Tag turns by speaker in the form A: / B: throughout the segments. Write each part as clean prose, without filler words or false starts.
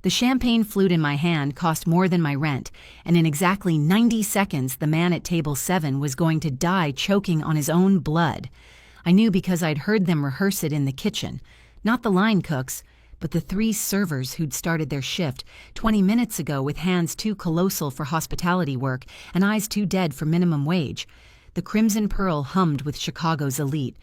A: The champagne flute in my hand cost more than my rent, and in exactly 90 seconds the man at table 7 was going to die choking on his own blood. I knew because I'd heard them rehearse it in the kitchen. Not the line cooks, but the 3 servers who'd started their shift 20 minutes ago with hands too colossal for hospitality work and eyes too dead for minimum wage. The Crimson Pearl hummed with Chicago's elite.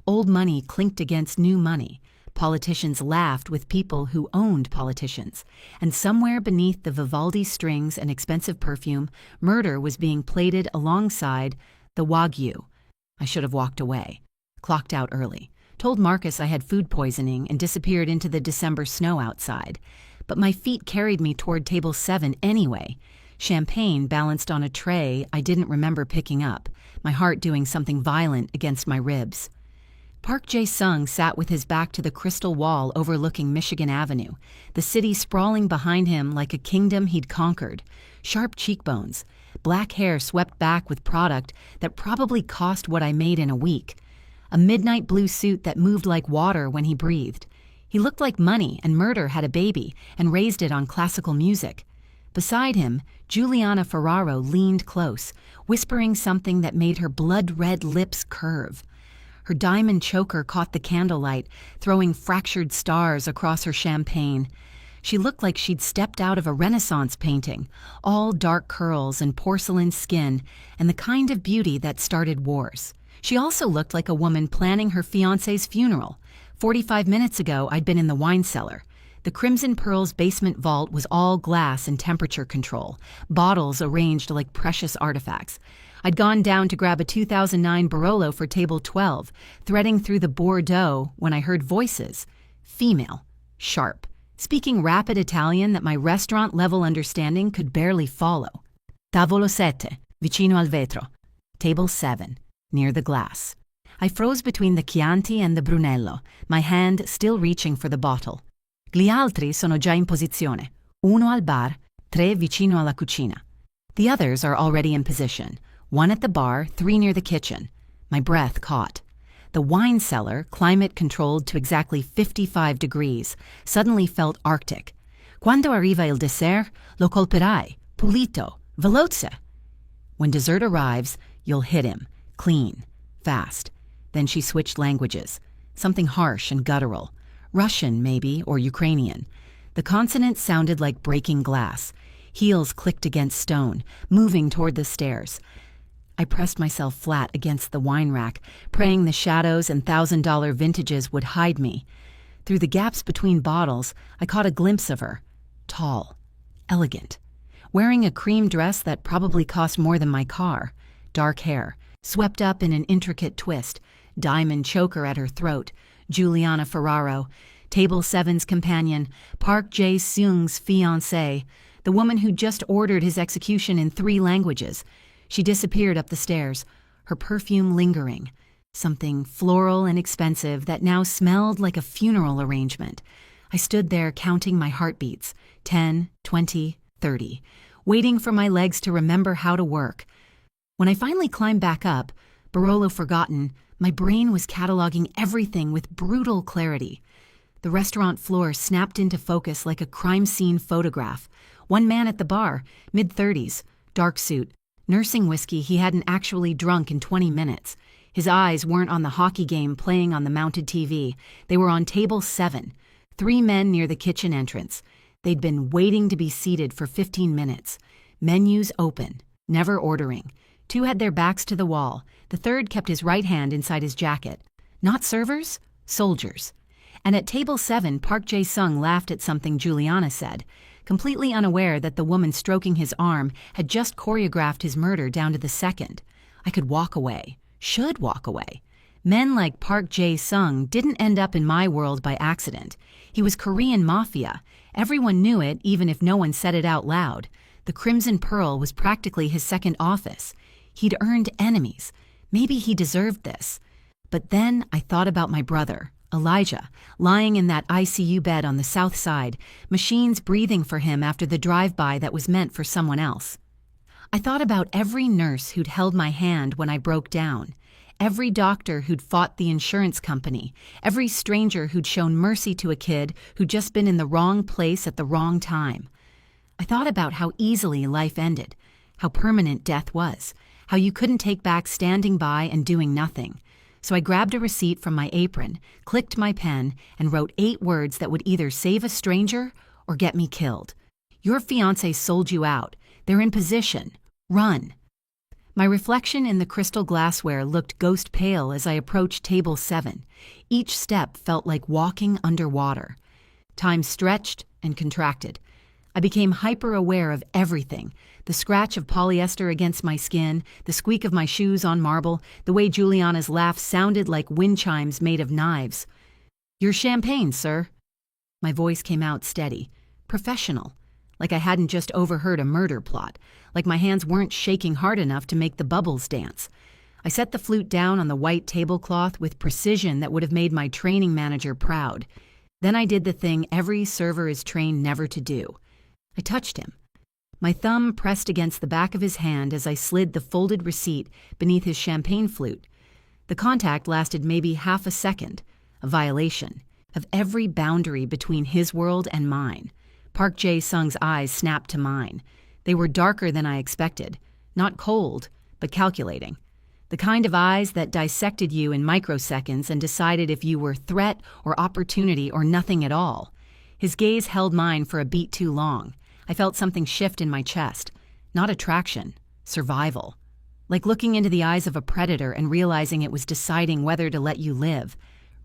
A: Old money clinked against new money. Politicians laughed with people who owned politicians. And somewhere beneath the Vivaldi strings and expensive perfume, murder was being plated alongside the Wagyu. I should have walked away. Clocked out early. Told Marcus I had food poisoning and disappeared into the December snow outside. But my feet carried me toward table 7 anyway. Champagne balanced on a tray I didn't remember picking up, my heart doing something violent against my ribs. Park Jae-sung sat with his back to the crystal wall overlooking Michigan Avenue, the city sprawling behind him like a kingdom he'd conquered. Sharp cheekbones, black hair swept back with product that probably cost what I made in a week. A midnight blue suit that moved like water when he breathed. He looked like money, and murder had a baby and raised it on classical music. Beside him, Juliana Ferraro leaned close, whispering something that made her blood-red lips curve. Her diamond choker caught the candlelight, throwing fractured stars across her champagne. She looked like she'd stepped out of a Renaissance painting, all dark curls and porcelain skin, and the kind of beauty that started wars. She also looked like a woman planning her fiancé's funeral. 45 minutes ago, I'd been in the wine cellar. The Crimson Pearl's basement vault was all glass and temperature control, bottles arranged like precious artifacts. I'd gone down to grab a 2009 Barolo for table 12, threading through the Bordeaux when I heard voices. Female, sharp, speaking rapid Italian that my restaurant-level understanding could barely follow. Tavolo 7, vicino al vetro. Table 7, near the glass. I froze between the Chianti and the Brunello, my hand still reaching for the bottle. Gli altri sono già in posizione. Uno al bar, 3 vicino alla cucina. The others are already in position. 1 at the bar, 3 near the kitchen. My breath caught. The wine cellar, climate-controlled to exactly 55 degrees, suddenly felt arctic. Quando arriva il dessert, lo colperai, pulito, veloce. When dessert arrives, you'll hit him, clean, fast. Then she switched languages, something harsh and guttural. Russian, maybe, or Ukrainian. The consonants sounded like breaking glass. Heels clicked against stone, moving toward the stairs. I pressed myself flat against the wine rack, praying the shadows and $1,000 vintages would hide me. Through the gaps between bottles, I caught a glimpse of her. Tall, elegant, wearing a cream dress that probably cost more than my car. Dark hair, swept up in an intricate twist, diamond choker at her throat. Juliana Ferraro, Table 7's companion, Park Jae-sung's fiancée, the woman who just ordered his execution in 3 languages. She disappeared up the stairs, her perfume lingering, something floral and expensive that now smelled like a funeral arrangement. I stood there counting my heartbeats, 10, 20, 30, waiting for my legs to remember how to work. When I finally climbed back up, Barolo forgotten, my brain was cataloging everything with brutal clarity. The restaurant floor snapped into focus like a crime scene photograph. 1 man at the bar, mid-30s, dark suit, nursing whiskey he hadn't actually drunk in 20 minutes. His eyes weren't on the hockey game playing on the mounted TV. They were on table 7. 3 men near the kitchen entrance. They'd been waiting to be seated for 15 minutes. Menus open, never ordering. 2 had their backs to the wall. The 3rd kept his right hand inside his jacket. Not servers, soldiers. And at table 7, Park Jae-sung laughed at something Juliana said, completely unaware that the woman stroking his arm had just choreographed his murder down to the second. I could walk away, should walk away. Men like Park Jae-sung didn't end up in my world by accident. He was Korean Mafia. Everyone knew it, even if no one said it out loud. The Crimson Pearl was practically his second office. He'd earned enemies. Maybe he deserved this. But then I thought about my brother, Elijah, lying in that ICU bed on the south side, machines breathing for him after the drive-by that was meant for someone else. I thought about every nurse who'd held my hand when I broke down, Every doctor who'd fought the insurance company, every stranger who'd shown mercy to a kid who'd just been in the wrong place at the wrong time. I thought about how easily life ended, how permanent death was, how you couldn't take back standing by and doing nothing. So I grabbed a receipt from my apron, clicked my pen, and wrote 8 words that would either save a stranger or get me killed. Your fiancé sold you out. They're in position. Run. My reflection in the crystal glassware looked ghost pale as I approached table 7. Each step felt like walking underwater. Time stretched and contracted. I became hyper-aware of everything. The scratch of polyester against my skin, the squeak of my shoes on marble, the way Juliana's laugh sounded like wind chimes made of knives. "Your champagne, sir." My voice came out steady, professional, like I hadn't just overheard a murder plot, like my hands weren't shaking hard enough to make the bubbles dance. I set the flute down on the white tablecloth with precision that would have made my training manager proud. Then I did the thing every server is trained never to do. I touched him. My thumb pressed against the back of his hand as I slid the folded receipt beneath his champagne flute. The contact lasted maybe half a second, a violation of every boundary between his world and mine. Park Jae-sung's eyes snapped to mine. They were darker than I expected, not cold, but calculating. The kind of eyes that dissected you in microseconds and decided if you were threat or opportunity or nothing at all. His gaze held mine for a beat too long. I felt something shift in my chest. Not attraction, survival. Like looking into the eyes of a predator and realizing it was deciding whether to let you live.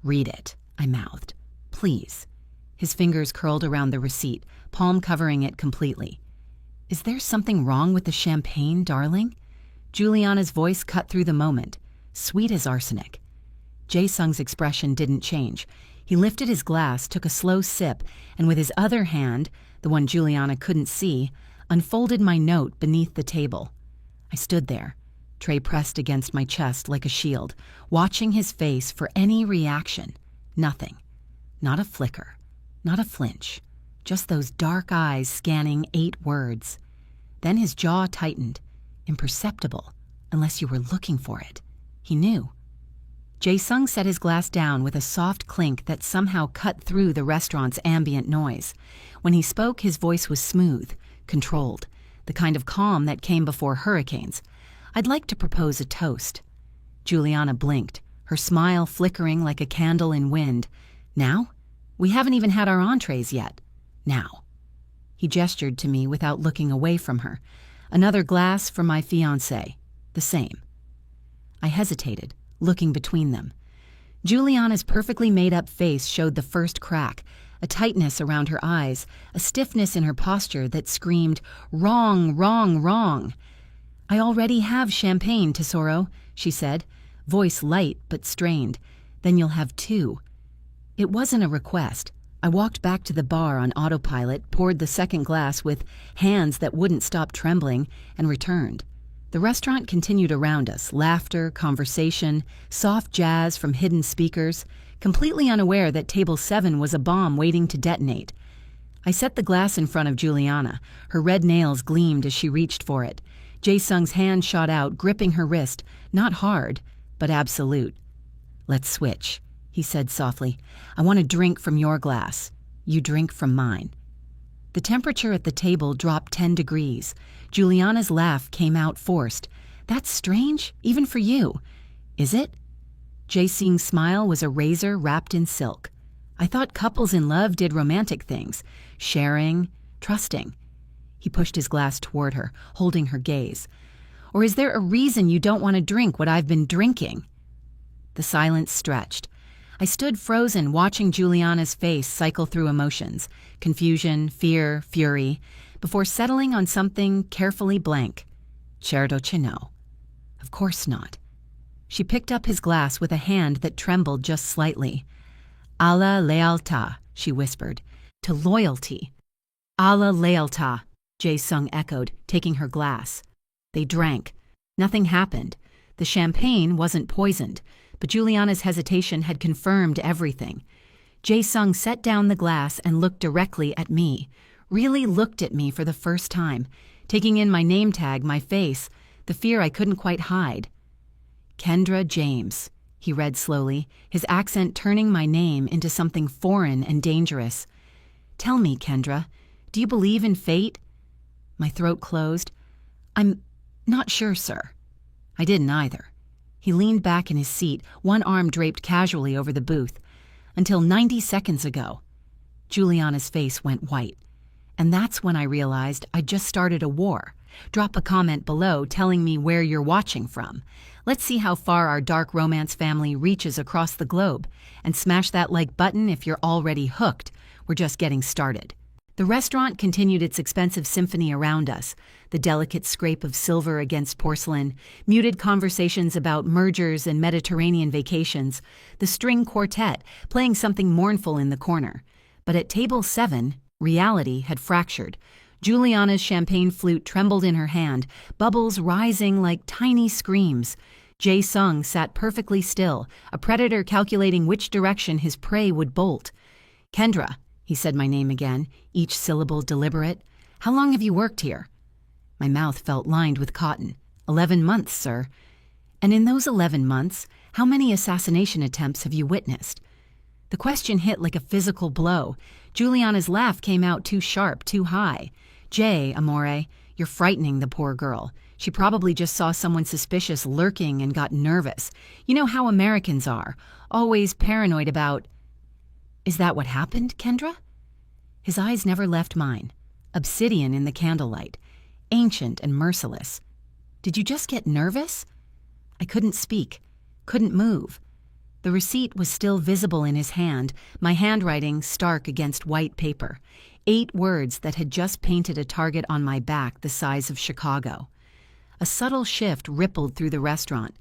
A: "Read it," I mouthed. "Please." His fingers curled around the receipt, palm covering it completely. "Is there something wrong with the champagne, darling?" Juliana's voice cut through the moment, sweet as arsenic. Jae-sung's expression didn't change. He lifted his glass, took a slow sip, and with his other hand, the one Juliana couldn't see, unfolded my note beneath the table. I stood there, tray pressed against my chest like a shield, watching his face for any reaction. Nothing. Not a flicker. Not a flinch. Just those dark eyes scanning 8 words. Then his jaw tightened, imperceptible, unless you were looking for it. He knew. Jae-sung set his glass down with a soft clink that somehow cut through the restaurant's ambient noise. When he spoke, his voice was smooth, controlled, the kind of calm that came before hurricanes. "I'd like to propose a toast." Juliana blinked, her smile flickering like a candle in wind. "Now? We haven't even had our entrees yet. Now." He gestured to me without looking away from her. "Another glass for my fiancé. The same." I hesitated, looking between them. Juliana's perfectly made-up face showed the first crack, a tightness around her eyes, a stiffness in her posture that screamed, "Wrong, wrong, wrong." "I already have champagne, Tesoro," she said, voice light but strained. "Then you'll have 2. It wasn't a request. I walked back to the bar on autopilot, poured the second glass with hands that wouldn't stop trembling, and returned. The restaurant continued around us, laughter, conversation, soft jazz from hidden speakers, completely unaware that table 7 was a bomb waiting to detonate. I set the glass in front of Juliana. Her red nails gleamed as she reached for it. Jae-sung's hand shot out, gripping her wrist, not hard, but absolute. "Let's switch," he said softly. "I want a drink from your glass. You drink from mine." The temperature at the table dropped 10 degrees. Juliana's laugh came out forced. "That's strange, even for you." "Is it?" Jae-sung's smile was a razor wrapped in silk. "I thought couples in love did romantic things, sharing, trusting." He pushed his glass toward her, holding her gaze. "Or is there a reason you don't want to drink what I've been drinking?" The silence stretched. I stood frozen, watching Juliana's face cycle through emotions, confusion, fear, fury, before settling on something carefully blank. "Certo no." "Of course not." She picked up his glass with a hand that trembled just slightly. "Alla lealtà," she whispered. "To loyalty." "Alla lealtà," Jae-sung echoed, taking her glass. They drank. Nothing happened. The champagne wasn't poisoned, but Juliana's hesitation had confirmed everything. Jae-sung set down the glass and looked directly at me, really looked at me for the first time, taking in my name tag, my face, the fear I couldn't quite hide. Kendra James, he read slowly, his accent turning my name into something foreign and dangerous. Tell me, Kendra, do you believe in fate? My throat closed. I'm not sure, sir. I didn't either. He leaned back in his seat, one arm draped casually over the booth. Until 90 seconds ago. Juliana's face went white. And that's when I realized I'd just started a war. Drop a comment below telling me where you're watching from. Let's see how far our dark romance family reaches across the globe. And smash that like button if you're already hooked. We're just getting started. The restaurant continued its expensive symphony around us, the delicate scrape of silver against porcelain, muted conversations about mergers and Mediterranean vacations, the string quartet playing something mournful in the corner. But at table 7, reality had fractured. Juliana's champagne flute trembled in her hand, bubbles rising like tiny screams. Jae Sung sat perfectly still, a predator calculating which direction his prey would bolt. Kendra, he said my name again, each syllable deliberate. How long have you worked here? My mouth felt lined with cotton. 11 months, sir. And in those 11 months, how many assassination attempts have you witnessed? The question hit like a physical blow. Juliana's laugh came out too sharp, too high. Jay, amore, you're frightening the poor girl. She probably just saw someone suspicious lurking and got nervous. You know how Americans are, always paranoid about... Is that what happened, Kendra? His eyes never left mine. Obsidian in the candlelight. Ancient and merciless. Did you just get nervous? I couldn't speak, couldn't move. The receipt was still visible in his hand, my handwriting stark against white paper. 8 words that had just painted a target on my back the size of Chicago. A subtle shift rippled through the restaurant.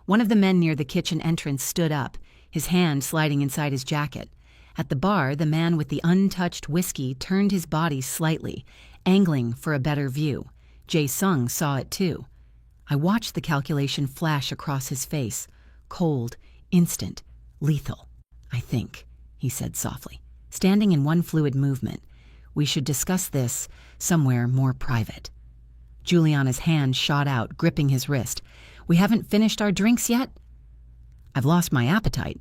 A: One of the men near the kitchen entrance stood up, his hand sliding inside his jacket. At the bar, the man with the untouched whiskey turned his body slightly, angling for a better view. Jae Sung saw it too. I watched the calculation flash across his face. Cold, instant, lethal. I think, he said softly, standing in one fluid movement. We should discuss this somewhere more private. Juliana's hand shot out, gripping his wrist. We haven't finished our drinks yet? I've lost my appetite.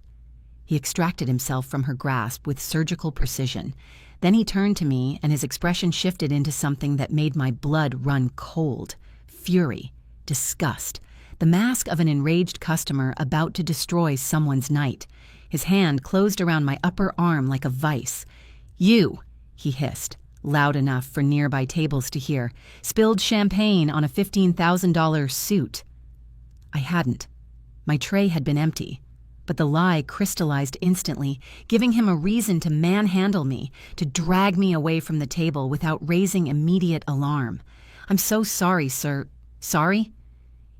A: He extracted himself from her grasp with surgical precision. Then he turned to me, and his expression shifted into something that made my blood run cold. Fury, disgust, the mask of an enraged customer about to destroy someone's night. His hand closed around my upper arm like a vice. You, he hissed, loud enough for nearby tables to hear, spilled champagne on a $15,000 suit. I hadn't. My tray had been empty. But the lie crystallized instantly, giving him a reason to manhandle me, to drag me away from the table without raising immediate alarm. I'm so sorry, sir. Sorry?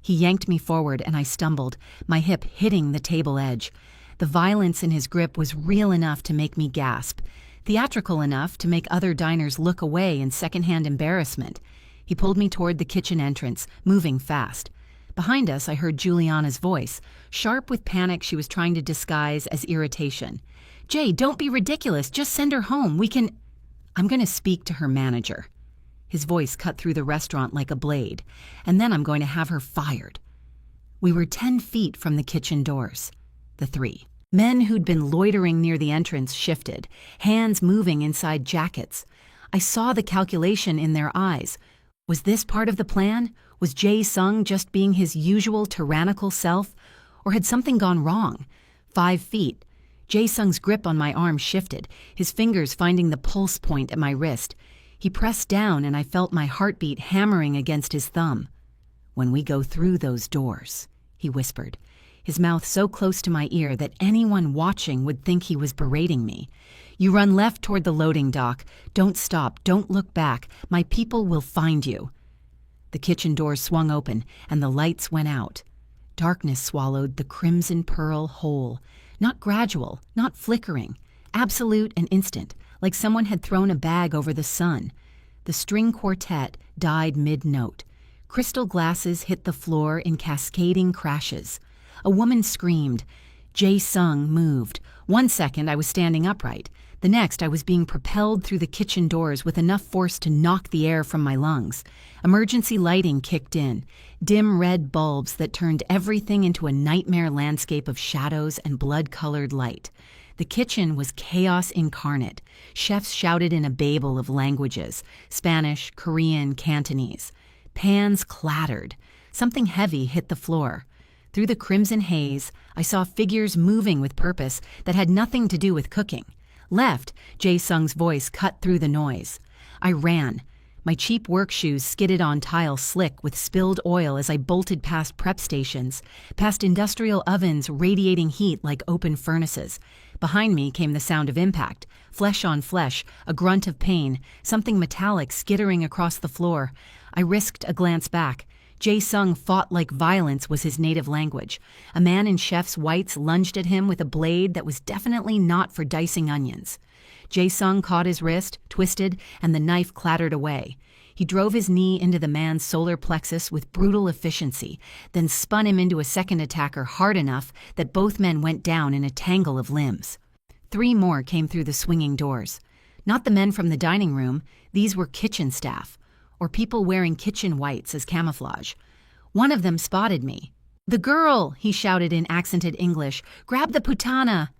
A: He yanked me forward and I stumbled, my hip hitting the table edge. The violence in his grip was real enough to make me gasp, theatrical enough to make other diners look away in secondhand embarrassment. He pulled me toward the kitchen entrance, moving fast. Behind us, I heard Juliana's voice, sharp with panic she was trying to disguise as irritation. Jay, don't be ridiculous. Just send her home. I'm going to speak to her manager. His voice cut through the restaurant like a blade. And then I'm going to have her fired. We were 10 feet from the kitchen doors. The 3. Men who'd been loitering near the entrance shifted, hands moving inside jackets. I saw the calculation in their eyes. Was this part of the plan? Was Jae Sung just being his usual tyrannical self? Or had something gone wrong? 5 feet. Jae Sung's grip on my arm shifted, his fingers finding the pulse point at my wrist. He pressed down and I felt my heartbeat hammering against his thumb. When we go through those doors, he whispered, his mouth so close to my ear that anyone watching would think he was berating me. You run left toward the loading dock. Don't stop. Don't look back. My people will find you. The kitchen doors swung open, and the lights went out. Darkness swallowed the crimson pearl whole. Not gradual, not flickering. Absolute and instant, like someone had thrown a bag over the sun. The string quartet died mid-note. Crystal glasses hit the floor in cascading crashes. A woman screamed. Jae Sung moved. 1 second I was standing upright. The next, I was being propelled through the kitchen doors with enough force to knock the air from my lungs. Emergency lighting kicked in, dim red bulbs that turned everything into a nightmare landscape of shadows and blood-colored light. The kitchen was chaos incarnate. Chefs shouted in a babel of languages: Spanish, Korean, Cantonese. Pans clattered. Something heavy hit the floor. Through the crimson haze, I saw figures moving with purpose that had nothing to do with cooking. Left, Jae-sung's voice cut through the noise. I ran. My cheap work shoes skidded on tile slick with spilled oil as I bolted past prep stations, past industrial ovens radiating heat like open furnaces. Behind me came the sound of impact, flesh on flesh, a grunt of pain, something metallic skittering across the floor. I risked a glance back. Jae-sung fought like violence was his native language. A man in chef's whites lunged at him with a blade that was definitely not for dicing onions. Jae-sung caught his wrist, twisted, and the knife clattered away. He drove his knee into the man's solar plexus with brutal efficiency, then spun him into a second attacker hard enough that both men went down in a tangle of limbs. 3 more came through the swinging doors. Not the men from the dining room, these were kitchen staff, or people wearing kitchen whites as camouflage. One of them spotted me. "The girl!" he shouted in accented English. "Grab the putana!"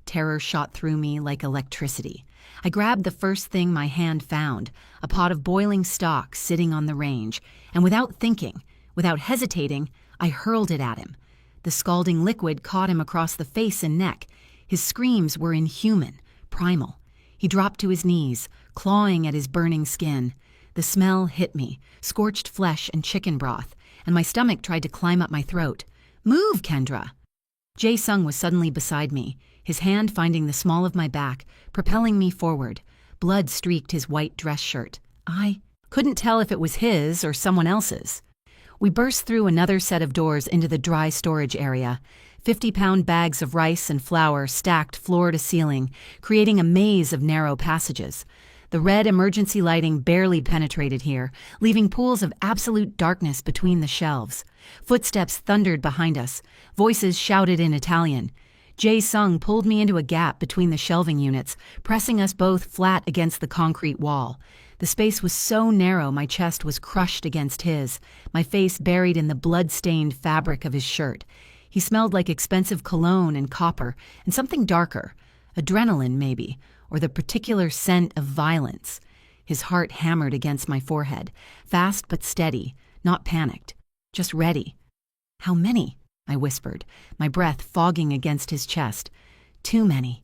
A: Terror shot through me like electricity. I grabbed the first thing my hand found, a pot of boiling stock sitting on the range, and without thinking, without hesitating, I hurled it at him. The scalding liquid caught him across the face and neck. His screams were inhuman, primal. He dropped to his knees, clawing at his burning skin. The smell hit me, scorched flesh and chicken broth, and my stomach tried to climb up my throat. "Move, Kendra!" Jae-sung was suddenly beside me, his hand finding the small of my back, propelling me forward. Blood streaked his white dress shirt. I couldn't tell if it was his or someone else's. We burst through another set of doors into the dry storage area. 50-pound bags of rice and flour stacked floor to ceiling, creating a maze of narrow passages. The red emergency lighting barely penetrated here, leaving pools of absolute darkness between the shelves. Footsteps thundered behind us. Voices shouted in Italian. Jae-sung pulled me into a gap between the shelving units, pressing us both flat against the concrete wall. The space was so narrow my chest was crushed against his, my face buried in the blood-stained fabric of his shirt. He smelled like expensive cologne and copper, and something darker. Adrenaline, maybe, or the particular scent of violence. His heart hammered against my forehead, fast but steady, not panicked, just ready. "How many?" I whispered, my breath fogging against his chest. "Too many."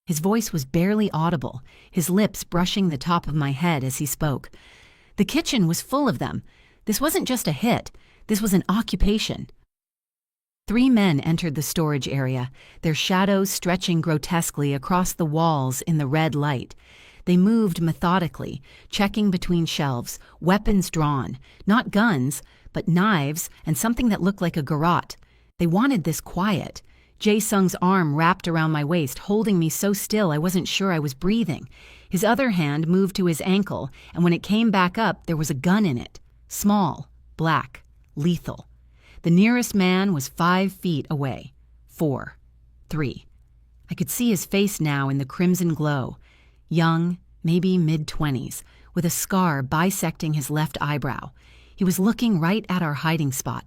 A: His voice was barely audible, his lips brushing the top of my head as he spoke. The kitchen was full of them. This wasn't just a hit, this was an occupation. 3 men entered the storage area, their shadows stretching grotesquely across the walls in the red light. They moved methodically, checking between shelves, weapons drawn, not guns, but knives and something that looked like a garrote. They wanted this quiet. Jae-sung's arm wrapped around my waist, holding me so still I wasn't sure I was breathing. His other hand moved to his ankle, and when it came back up, there was a gun in it. Small, black, lethal. The nearest man was 5 feet away. 4, 3. I could see his face now in the crimson glow. Young, maybe mid-20s, with a scar bisecting his left eyebrow. He was looking right at our hiding spot.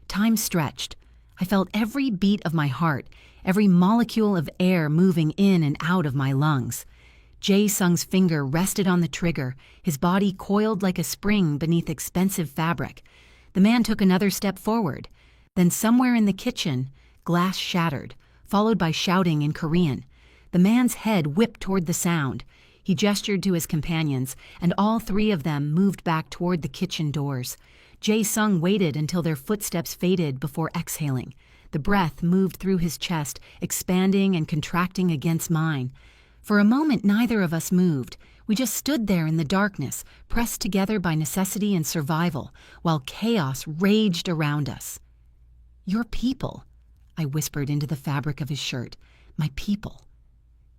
A: Time stretched. I felt every beat of my heart, every molecule of air moving in and out of my lungs. Jae-sung's finger rested on the trigger, his body coiled like a spring beneath expensive fabric. The man took another step forward. Then somewhere in the kitchen, glass shattered, followed by shouting in Korean. The man's head whipped toward the sound. He gestured to his companions, and all 3 of them moved back toward the kitchen doors. Jae-sung waited until their footsteps faded before exhaling. The breath moved through his chest, expanding and contracting against mine. For a moment, neither of us moved. We just stood there in the darkness, pressed together by necessity and survival, while chaos raged around us. "Your people," I whispered into the fabric of his shirt. "My people."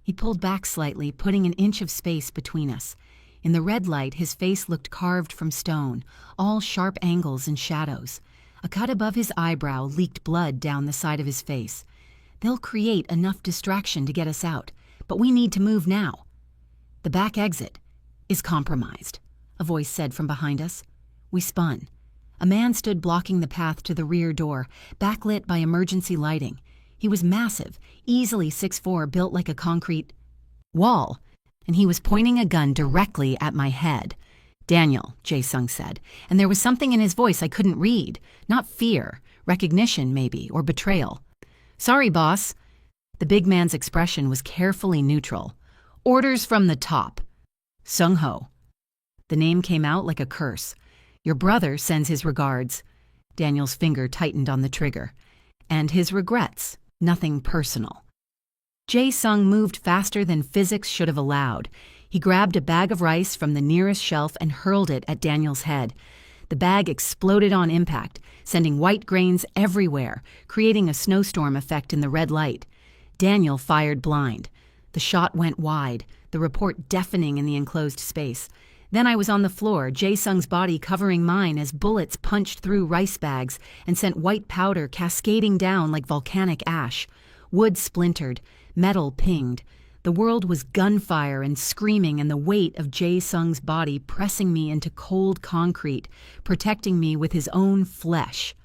A: He pulled back slightly, putting an inch of space between us. In the red light, his face looked carved from stone, all sharp angles and shadows. A cut above his eyebrow leaked blood down the side of his face. "They'll create enough distraction to get us out, but we need to move now." "The back exit is compromised," a voice said from behind us. We spun. A man stood blocking the path to the rear door, backlit by emergency lighting. He was massive, easily 6'4", built like a concrete wall, and he was pointing a gun directly at my head. "Daniel," Jae-sung said, and there was something in his voice I couldn't read. Not fear, recognition maybe, or betrayal. "Sorry, boss." The big man's expression was carefully neutral. "Orders from the top. Sung-ho." The name came out like a curse. "Your brother sends his regards." Daniel's finger tightened on the trigger. "And his regrets. Nothing personal." Jae-sung moved faster than physics should have allowed. He grabbed a bag of rice from the nearest shelf and hurled it at Daniel's head. The bag exploded on impact, sending white grains everywhere, creating a snowstorm effect in the red light. Daniel fired blind. The shot went wide, the report deafening in the enclosed space. Then I was on the floor, Jae-sung's body covering mine as bullets punched through rice bags and sent white powder cascading down like volcanic ash. Wood splintered, metal pinged. The world was gunfire and screaming, and the weight of Jae-sung's body pressing me into cold concrete, protecting me with his own flesh.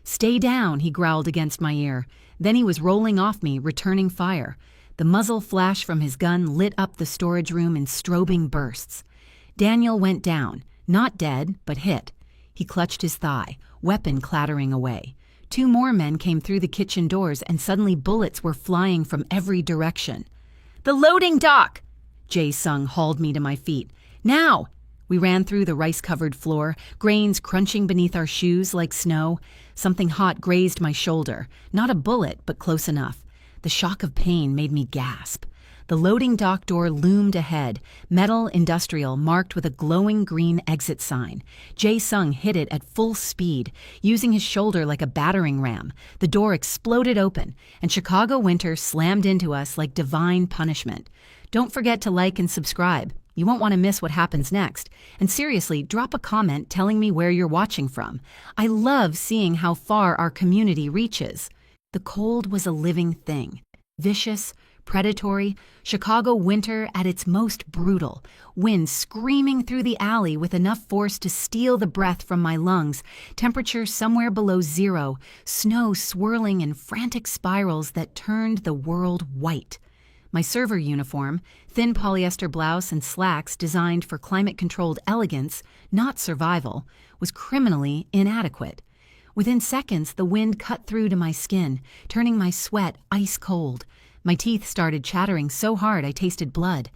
A: "Stay down," he growled against my ear. Then he was rolling off me, returning fire. The muzzle flash from his gun lit up the storage room in strobing bursts. Daniel went down, not dead, but hit. He clutched his thigh, weapon clattering away. 2 more men came through the kitchen doors, and suddenly bullets were flying from every direction. "The loading dock!" Jae-sung hauled me to my feet. "Now!" We ran through the rice-covered floor, grains crunching beneath our shoes like snow. Something hot grazed my shoulder. Not a bullet, but close enough. The shock of pain made me gasp. The loading dock door loomed ahead, metal industrial marked with a glowing green exit sign. Jae-sung hit it at full speed, using his shoulder like a battering ram. The door exploded open, and Chicago winter slammed into us like divine punishment. Don't forget to like and subscribe. You won't want to miss what happens next. And seriously, drop a comment telling me where you're watching from. I love seeing how far our community reaches. The cold was a living thing. Vicious, predatory, Chicago winter at its most brutal. Wind screaming through the alley with enough force to steal the breath from my lungs. Temperature somewhere below 0. Snow swirling in frantic spirals that turned the world white. My server uniform, thin polyester blouse and slacks designed for climate-controlled elegance, not survival, was criminally inadequate. Within seconds, the wind cut through to my skin, turning my sweat ice cold. My teeth started chattering so hard I tasted blood.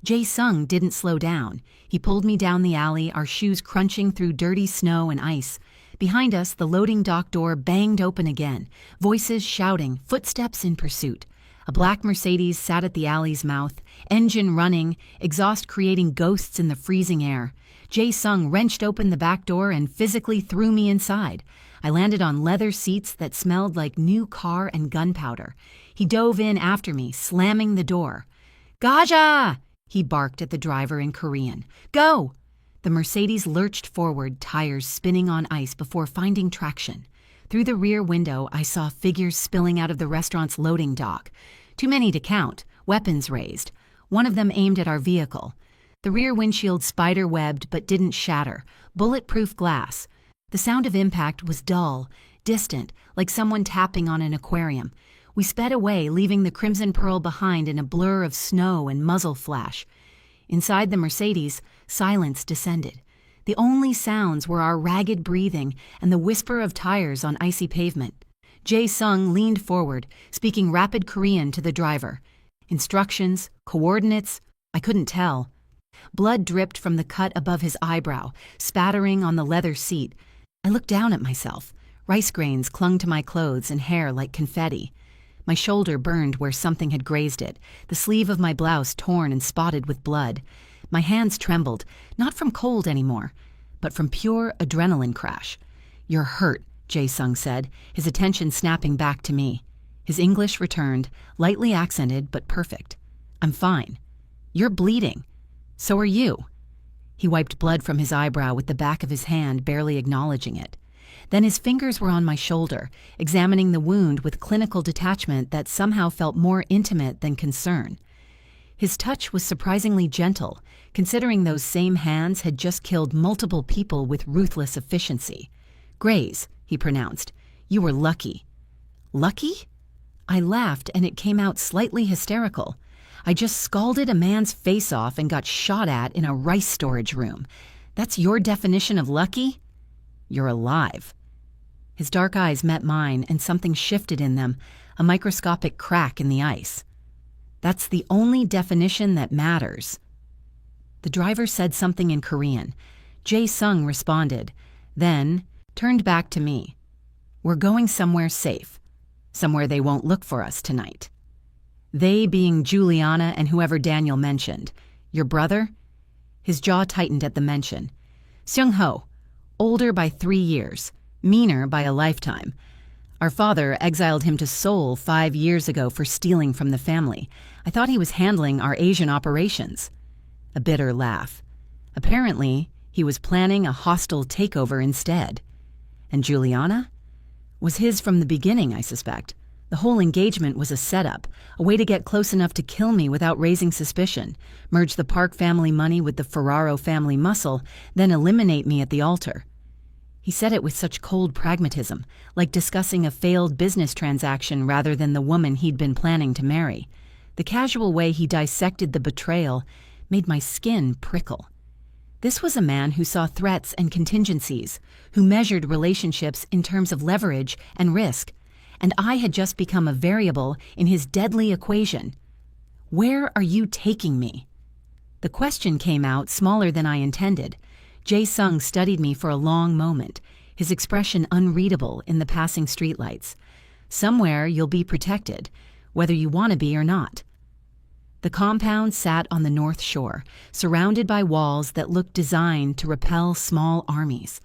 A: Jae-sung didn't slow down. He pulled me down the alley, our shoes crunching through dirty snow and ice. Behind us, the loading dock door banged open again, voices shouting, footsteps in pursuit. A black Mercedes sat at the alley's mouth, engine running, exhaust creating ghosts in the freezing air. Jae-sung wrenched open the back door and physically threw me inside. I landed on leather seats that smelled like new car and gunpowder. He dove in after me, slamming the door. "Gaja!" he barked at the driver in Korean. "Go!" The Mercedes lurched forward, tires spinning on ice before finding traction. Through the rear window, I saw figures spilling out of the restaurant's loading dock. Too many to count, weapons raised. One of them aimed at our vehicle. The rear windshield spider-webbed but didn't shatter. Bulletproof glass. The sound of impact was dull, distant, like someone tapping on an aquarium. We sped away, leaving the Crimson Pearl behind in a blur of snow and muzzle flash. Inside the Mercedes, silence descended. The only sounds were our ragged breathing and the whisper of tires on icy pavement. Jae-sung leaned forward, speaking rapid Korean to the driver. Instructions, coordinates, I couldn't tell. Blood dripped from the cut above his eyebrow, spattering on the leather seat. I looked down at myself. Rice grains clung to my clothes and hair like confetti. My shoulder burned where something had grazed it, the sleeve of my blouse torn and spotted with blood. My hands trembled, not from cold anymore, but from pure adrenaline crash. "You're hurt," Jae-sung said, his attention snapping back to me. His English returned, lightly accented but perfect. "I'm fine." "You're bleeding." "So are you." He wiped blood from his eyebrow with the back of his hand, barely acknowledging it. Then his fingers were on my shoulder, examining the wound with clinical detachment that somehow felt more intimate than concern. His touch was surprisingly gentle, considering those same hands had just killed multiple people with ruthless efficiency. "Grace," he pronounced, "you were lucky." "Lucky?" I laughed, and it came out slightly hysterical. I just scalded a man's face off and got shot at in a rice storage room. That's your definition of lucky? You're alive. His dark eyes met mine, and something shifted in them, a microscopic crack in the ice. That's the only definition that matters. The driver said something in Korean. Jae-sung responded, then turned back to me. "We're going somewhere safe. Somewhere they won't look for us tonight." They being Juliana and whoever Daniel mentioned. Your brother? His jaw tightened at the mention. Seung-ho, older by 3 years, meaner by a lifetime. Our father exiled him to Seoul 5 years ago for stealing from the family. I thought he was handling our Asian operations. A bitter laugh. Apparently, he was planning a hostile takeover instead. And Juliana? Was his from the beginning, I suspect. The whole engagement was a setup, a way to get close enough to kill me without raising suspicion, merge the Park family money with the Ferraro family muscle, then eliminate me at the altar. He said it with such cold pragmatism, like discussing a failed business transaction rather than the woman he'd been planning to marry. The casual way he dissected the betrayal made my skin prickle. This was a man who saw threats and contingencies, who measured relationships in terms of leverage and risk, and I had just become a variable in his deadly equation. Where are you taking me? The question came out smaller than I intended. Jae-sung studied me for a long moment, his expression unreadable in the passing streetlights. Somewhere you'll be protected, whether you want to be or not. The compound sat on the North Shore, surrounded by walls that looked designed to repel small armies.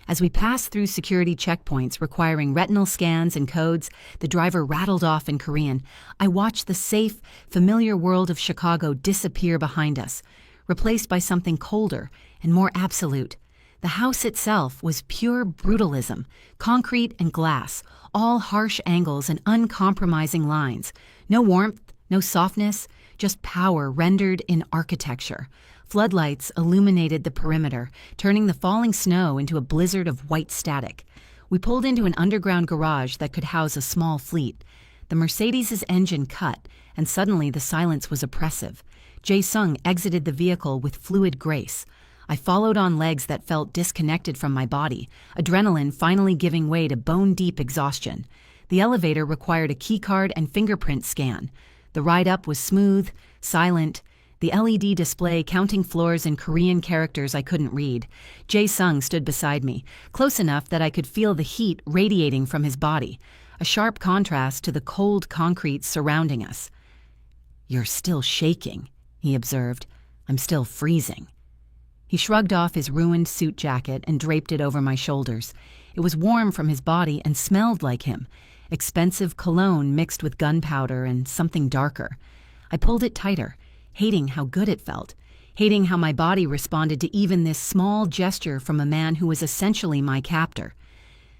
A: As we passed through security checkpoints requiring retinal scans and codes, the driver rattled off in Korean. I watched the safe, familiar world of Chicago disappear behind us, replaced by something colder and more absolute. The house itself was pure brutalism, concrete and glass, all harsh angles and uncompromising lines. No warmth, no softness, just power rendered in architecture. Floodlights illuminated the perimeter, turning the falling snow into a blizzard of white static. We pulled into an underground garage that could house a small fleet. The Mercedes' engine cut, and suddenly the silence was oppressive. Jae-sung exited the vehicle with fluid grace. I followed on legs that felt disconnected from my body, adrenaline finally giving way to bone-deep exhaustion. The elevator required a keycard and fingerprint scan. The ride up was smooth, silent, the LED display counting floors in Korean characters I couldn't read. Jae-sung stood beside me, close enough that I could feel the heat radiating from his body, a sharp contrast to the cold concrete surrounding us. "You're still shaking," he observed. "I'm still freezing." He shrugged off his ruined suit jacket and draped it over my shoulders. It was warm from his body and smelled like him, expensive cologne mixed with gunpowder and something darker. I pulled it tighter, hating how good it felt, hating how my body responded to even this small gesture from a man who was essentially my captor.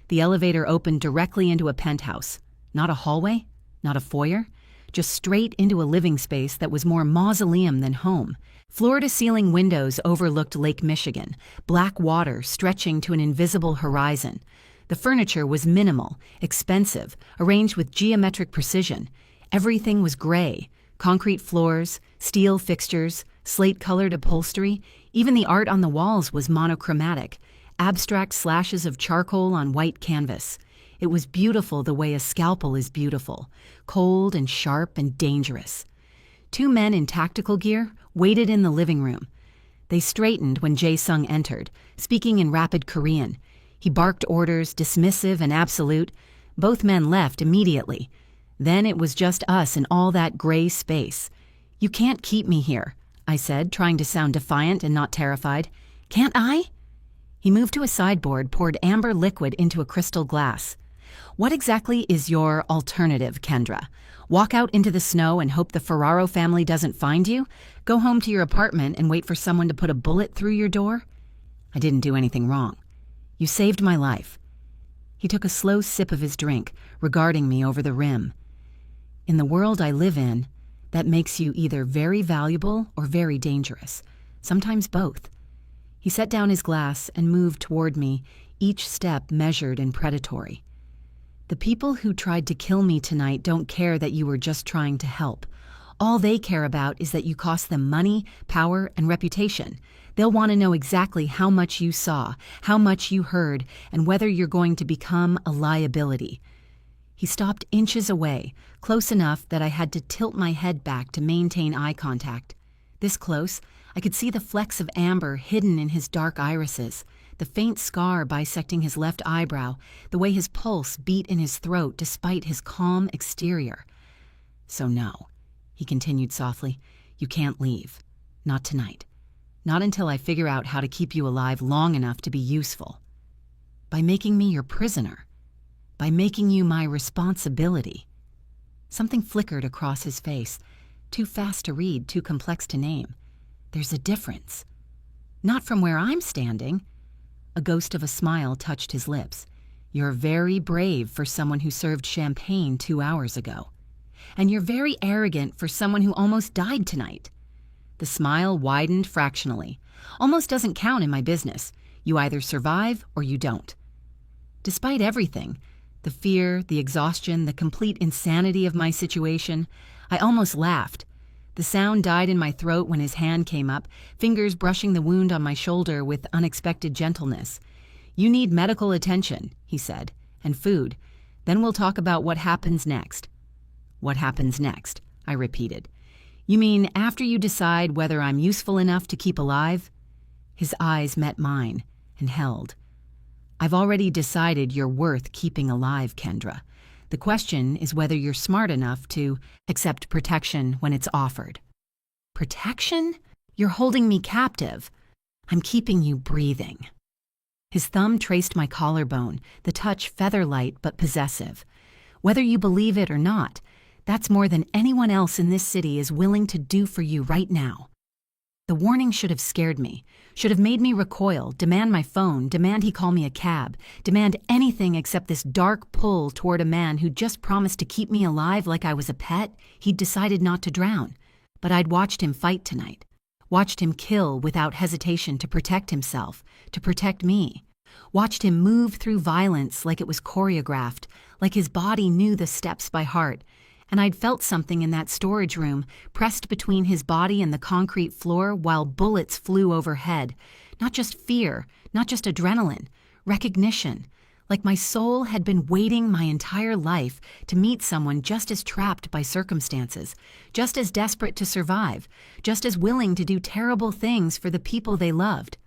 A: The elevator opened directly into a penthouse. Not a hallway, not a foyer, just straight into a living space that was more mausoleum than home. Floor-to-ceiling windows overlooked Lake Michigan, black water stretching to an invisible horizon. The furniture was minimal, expensive, arranged with geometric precision. Everything was gray. Concrete floors, steel fixtures, slate-colored upholstery, even the art on the walls was monochromatic, abstract slashes of charcoal on white canvas. It was beautiful the way a scalpel is beautiful, cold and sharp and dangerous. 2 men in tactical gear waited in the living room. They straightened when Jae-sung entered, speaking in rapid Korean. He barked orders, dismissive and absolute. Both men left immediately. Then it was just us in all that gray space. "You can't keep me here," I said, trying to sound defiant and not terrified. "Can't I?" He moved to a sideboard, poured amber liquid into a crystal glass. "What exactly is your alternative, Kendra? Walk out into the snow and hope the Ferraro family doesn't find you? Go home to your apartment and wait for someone to put a bullet through your door?" I didn't do anything wrong. "You saved my life." He took a slow sip of his drink, regarding me over the rim. "In the world I live in, That makes you either very valuable or very dangerous, sometimes both. He set down his glass and moved toward me, each step measured and predatory. The people who tried to kill me tonight don't care that you were just trying to help. All they care about is that you cost them money, power, and reputation. They'll want to know exactly how much you saw, how much you heard, and whether you're going to become a liability. He stopped inches away, close enough that I had to tilt my head back to maintain eye contact. This close, I could see the flecks of amber hidden in his dark irises, the faint scar bisecting his left eyebrow, the way his pulse beat in his throat despite his calm exterior. So no, he continued softly, you can't leave. Not tonight. Not until I figure out how to keep you alive long enough to be useful. By making me your prisoner. By making you my responsibility. Something flickered across his face, too fast to read, too complex to name. There's a difference. Not from where I'm standing. A ghost of a smile touched his lips. You're very brave for someone who served champagne 2 hours ago. And you're very arrogant for someone who almost died tonight. The smile widened fractionally. Almost doesn't count in my business. You either survive or you don't. Despite everything, the fear, the exhaustion, the complete insanity of my situation, I almost laughed. The sound died in my throat when his hand came up, fingers brushing the wound on my shoulder with unexpected gentleness. You need medical attention, he said, and food. Then we'll talk about what happens next. What happens next, I repeated. You mean after you decide whether I'm useful enough to keep alive? His eyes met mine and held. I've already decided you're worth keeping alive, Kendra. The question is whether you're smart enough to accept protection when it's offered. Protection? You're holding me captive. I'm keeping you breathing. His thumb traced my collarbone, the touch feather-light but possessive. Whether you believe it or not, that's more than anyone else in this city is willing to do for you right now. The warning should have scared me, should have made me recoil, demand my phone, demand he call me a cab, demand anything except this dark pull toward a man who just promised to keep me alive like I was a pet he'd decided not to drown. But I'd watched him fight tonight, watched him kill without hesitation to protect himself, to protect me, watched him move through violence like it was choreographed, like his body knew the steps by heart. And I'd felt something in that storage room, pressed between his body and the concrete floor while bullets flew overhead. Not just fear, not just adrenaline, recognition. Like my soul had been waiting my entire life to meet someone just as trapped by circumstances, just as desperate to survive, just as willing to do terrible things for the people they loved.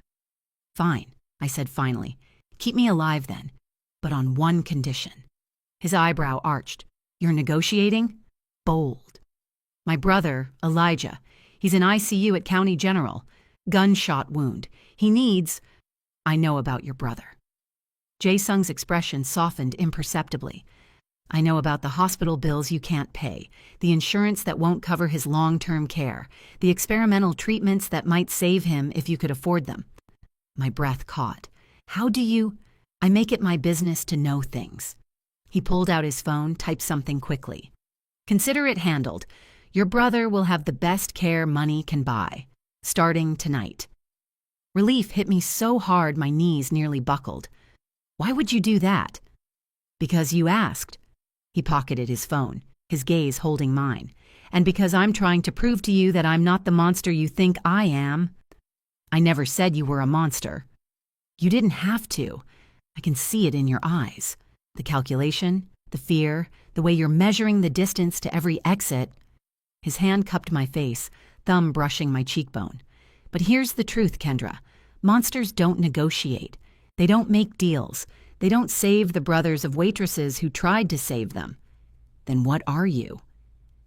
A: Fine, I said finally. Keep me alive then, but on one condition. His eyebrow arched. You're negotiating? Bold. My brother, Elijah, he's in ICU at County General. Gunshot wound. He needs... I know about your brother. Jae-sung's expression softened imperceptibly. I know about the hospital bills you can't pay, the insurance that won't cover his long-term care, the experimental treatments that might save him if you could afford them. My breath caught. How do you... I make it my business to know things. He pulled out his phone, typed something quickly. Consider it handled. Your brother will have the best care money can buy, starting tonight. Relief hit me so hard my knees nearly buckled. Why would you do that? Because you asked. He pocketed his phone, his gaze holding mine. And because I'm trying to prove to you that I'm not the monster you think I am. I never said you were a monster. You didn't have to. I can see it in your eyes. The calculation, the fear, the way you're measuring the distance to every exit. His hand cupped my face, thumb brushing my cheekbone. But here's the truth, Kendra. Monsters don't negotiate. They don't make deals. They don't save the brothers of waitresses who tried to save them. Then what are you?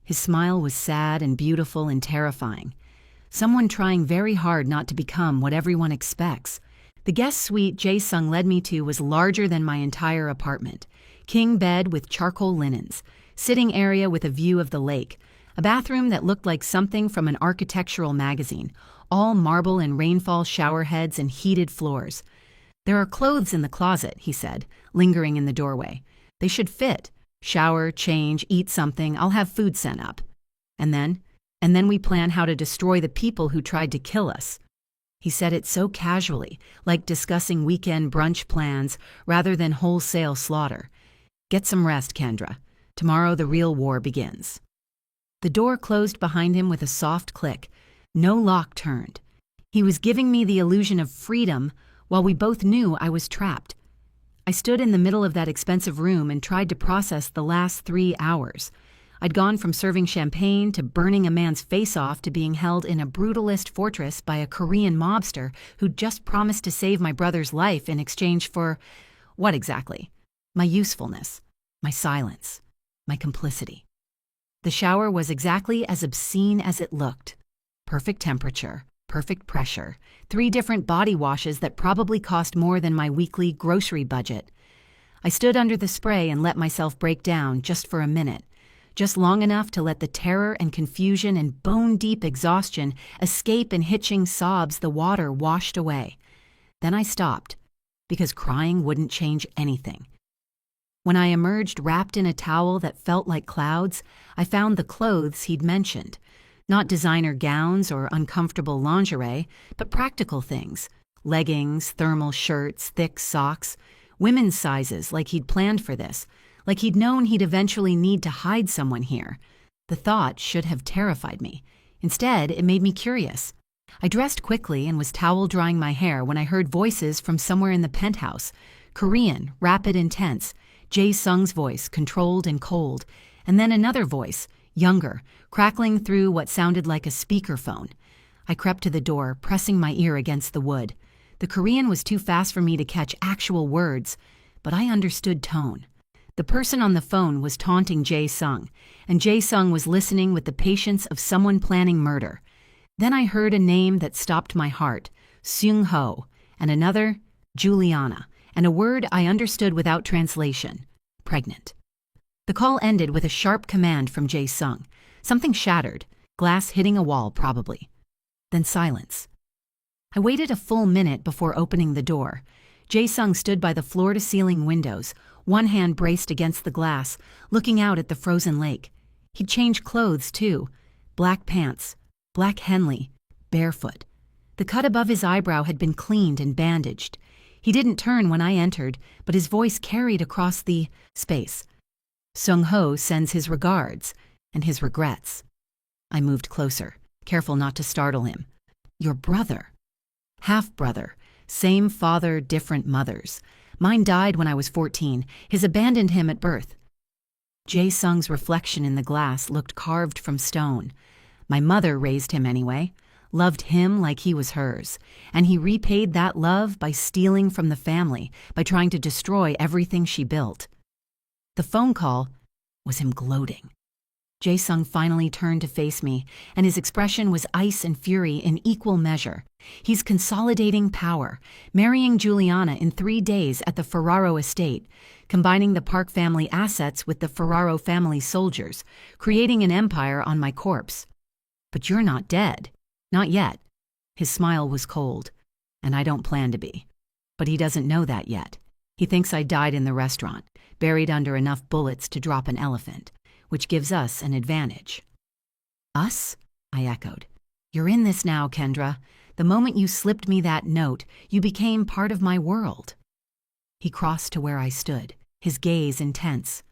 A: His smile was sad and beautiful and terrifying. Someone trying very hard not to become what everyone expects. The guest suite Jae-sung led me to was larger than my entire apartment. King bed with charcoal linens, sitting area with a view of the lake, a bathroom that looked like something from an architectural magazine, all marble and rainfall shower heads and heated floors. There are clothes in the closet, he said, lingering in the doorway. They should fit. Shower, change, eat something, I'll have food sent up. And then, and then we plan how to destroy the people who tried to kill us." He said it so casually, like discussing weekend brunch plans rather than wholesale slaughter. "Get some rest, Kendra. Tomorrow the real war begins." The door closed behind him with a soft click. No lock turned. He was giving me the illusion of freedom while we both knew I was trapped. I stood in the middle of that expensive room and tried to process the last 3 hours. I'd gone from serving champagne to burning a man's face off to being held in a brutalist fortress by a Korean mobster who'd just promised to save my brother's life in exchange for what exactly? My usefulness, my silence, my complicity. The shower was exactly as obscene as it looked. Perfect temperature, perfect pressure, 3 different body washes that probably cost more than my weekly grocery budget. I stood under the spray and let myself break down just for a minute. Just long enough to let the terror and confusion and bone-deep exhaustion escape in hitching sobs the water washed away. Then I stopped, because crying wouldn't change anything. When I emerged wrapped in a towel that felt like clouds, I found the clothes he'd mentioned. Not designer gowns or uncomfortable lingerie, but practical things. Leggings, thermal shirts, thick socks. Women's sizes, like he'd planned for this. Like he'd known he'd eventually need to hide someone here. The thought should have terrified me. Instead, it made me curious. I dressed quickly and was towel drying my hair when I heard voices from somewhere in the penthouse. Korean, rapid and tense. Jae Sung's voice, controlled and cold. And then another voice, younger, crackling through what sounded like a speakerphone. I crept to the door, pressing my ear against the wood. The Korean was too fast for me to catch actual words, but I understood tone. The person on the phone was taunting Jae Sung, and Jae Sung was listening with the patience of someone planning murder. Then I heard a name that stopped my heart, Seung Ho, and another, Juliana, and a word I understood without translation, pregnant. The call ended with a sharp command from Jae Sung. Something shattered, glass hitting a wall probably. Then silence. I waited a full minute before opening the door. Jae Sung stood by the floor-to-ceiling windows, one hand braced against the glass, looking out at the frozen lake. He'd changed clothes, too. Black pants, black Henley, barefoot. The cut above his eyebrow had been cleaned and bandaged. He didn't turn when I entered, but his voice carried across the space. "Seung Ho sends his regards, and his regrets." I moved closer, careful not to startle him. "Your brother." "Half-brother. Same father, different mothers. Mine died when I was 14. His abandoned him at birth." Jae Sung's reflection in the glass looked carved from stone. My mother raised him anyway, loved him like he was hers, and he repaid that love by stealing from the family, by trying to destroy everything she built. The phone call was him gloating. Jae Sung finally turned to face me, and his expression was ice and fury in equal measure. He's consolidating power, marrying Juliana in 3 days at the Ferraro estate, combining the Park family assets with the Ferraro family soldiers, creating an empire on my corpse. "But you're not dead. Not yet." His smile was cold, and I don't plan to be. But he doesn't know that yet. He thinks I died in the restaurant, buried under enough bullets to drop an elephant, which gives us an advantage. "Us?" I echoed. "You're in this now, Kendra. The moment you slipped me that note, you became part of my world." He crossed to where I stood, his gaze intense.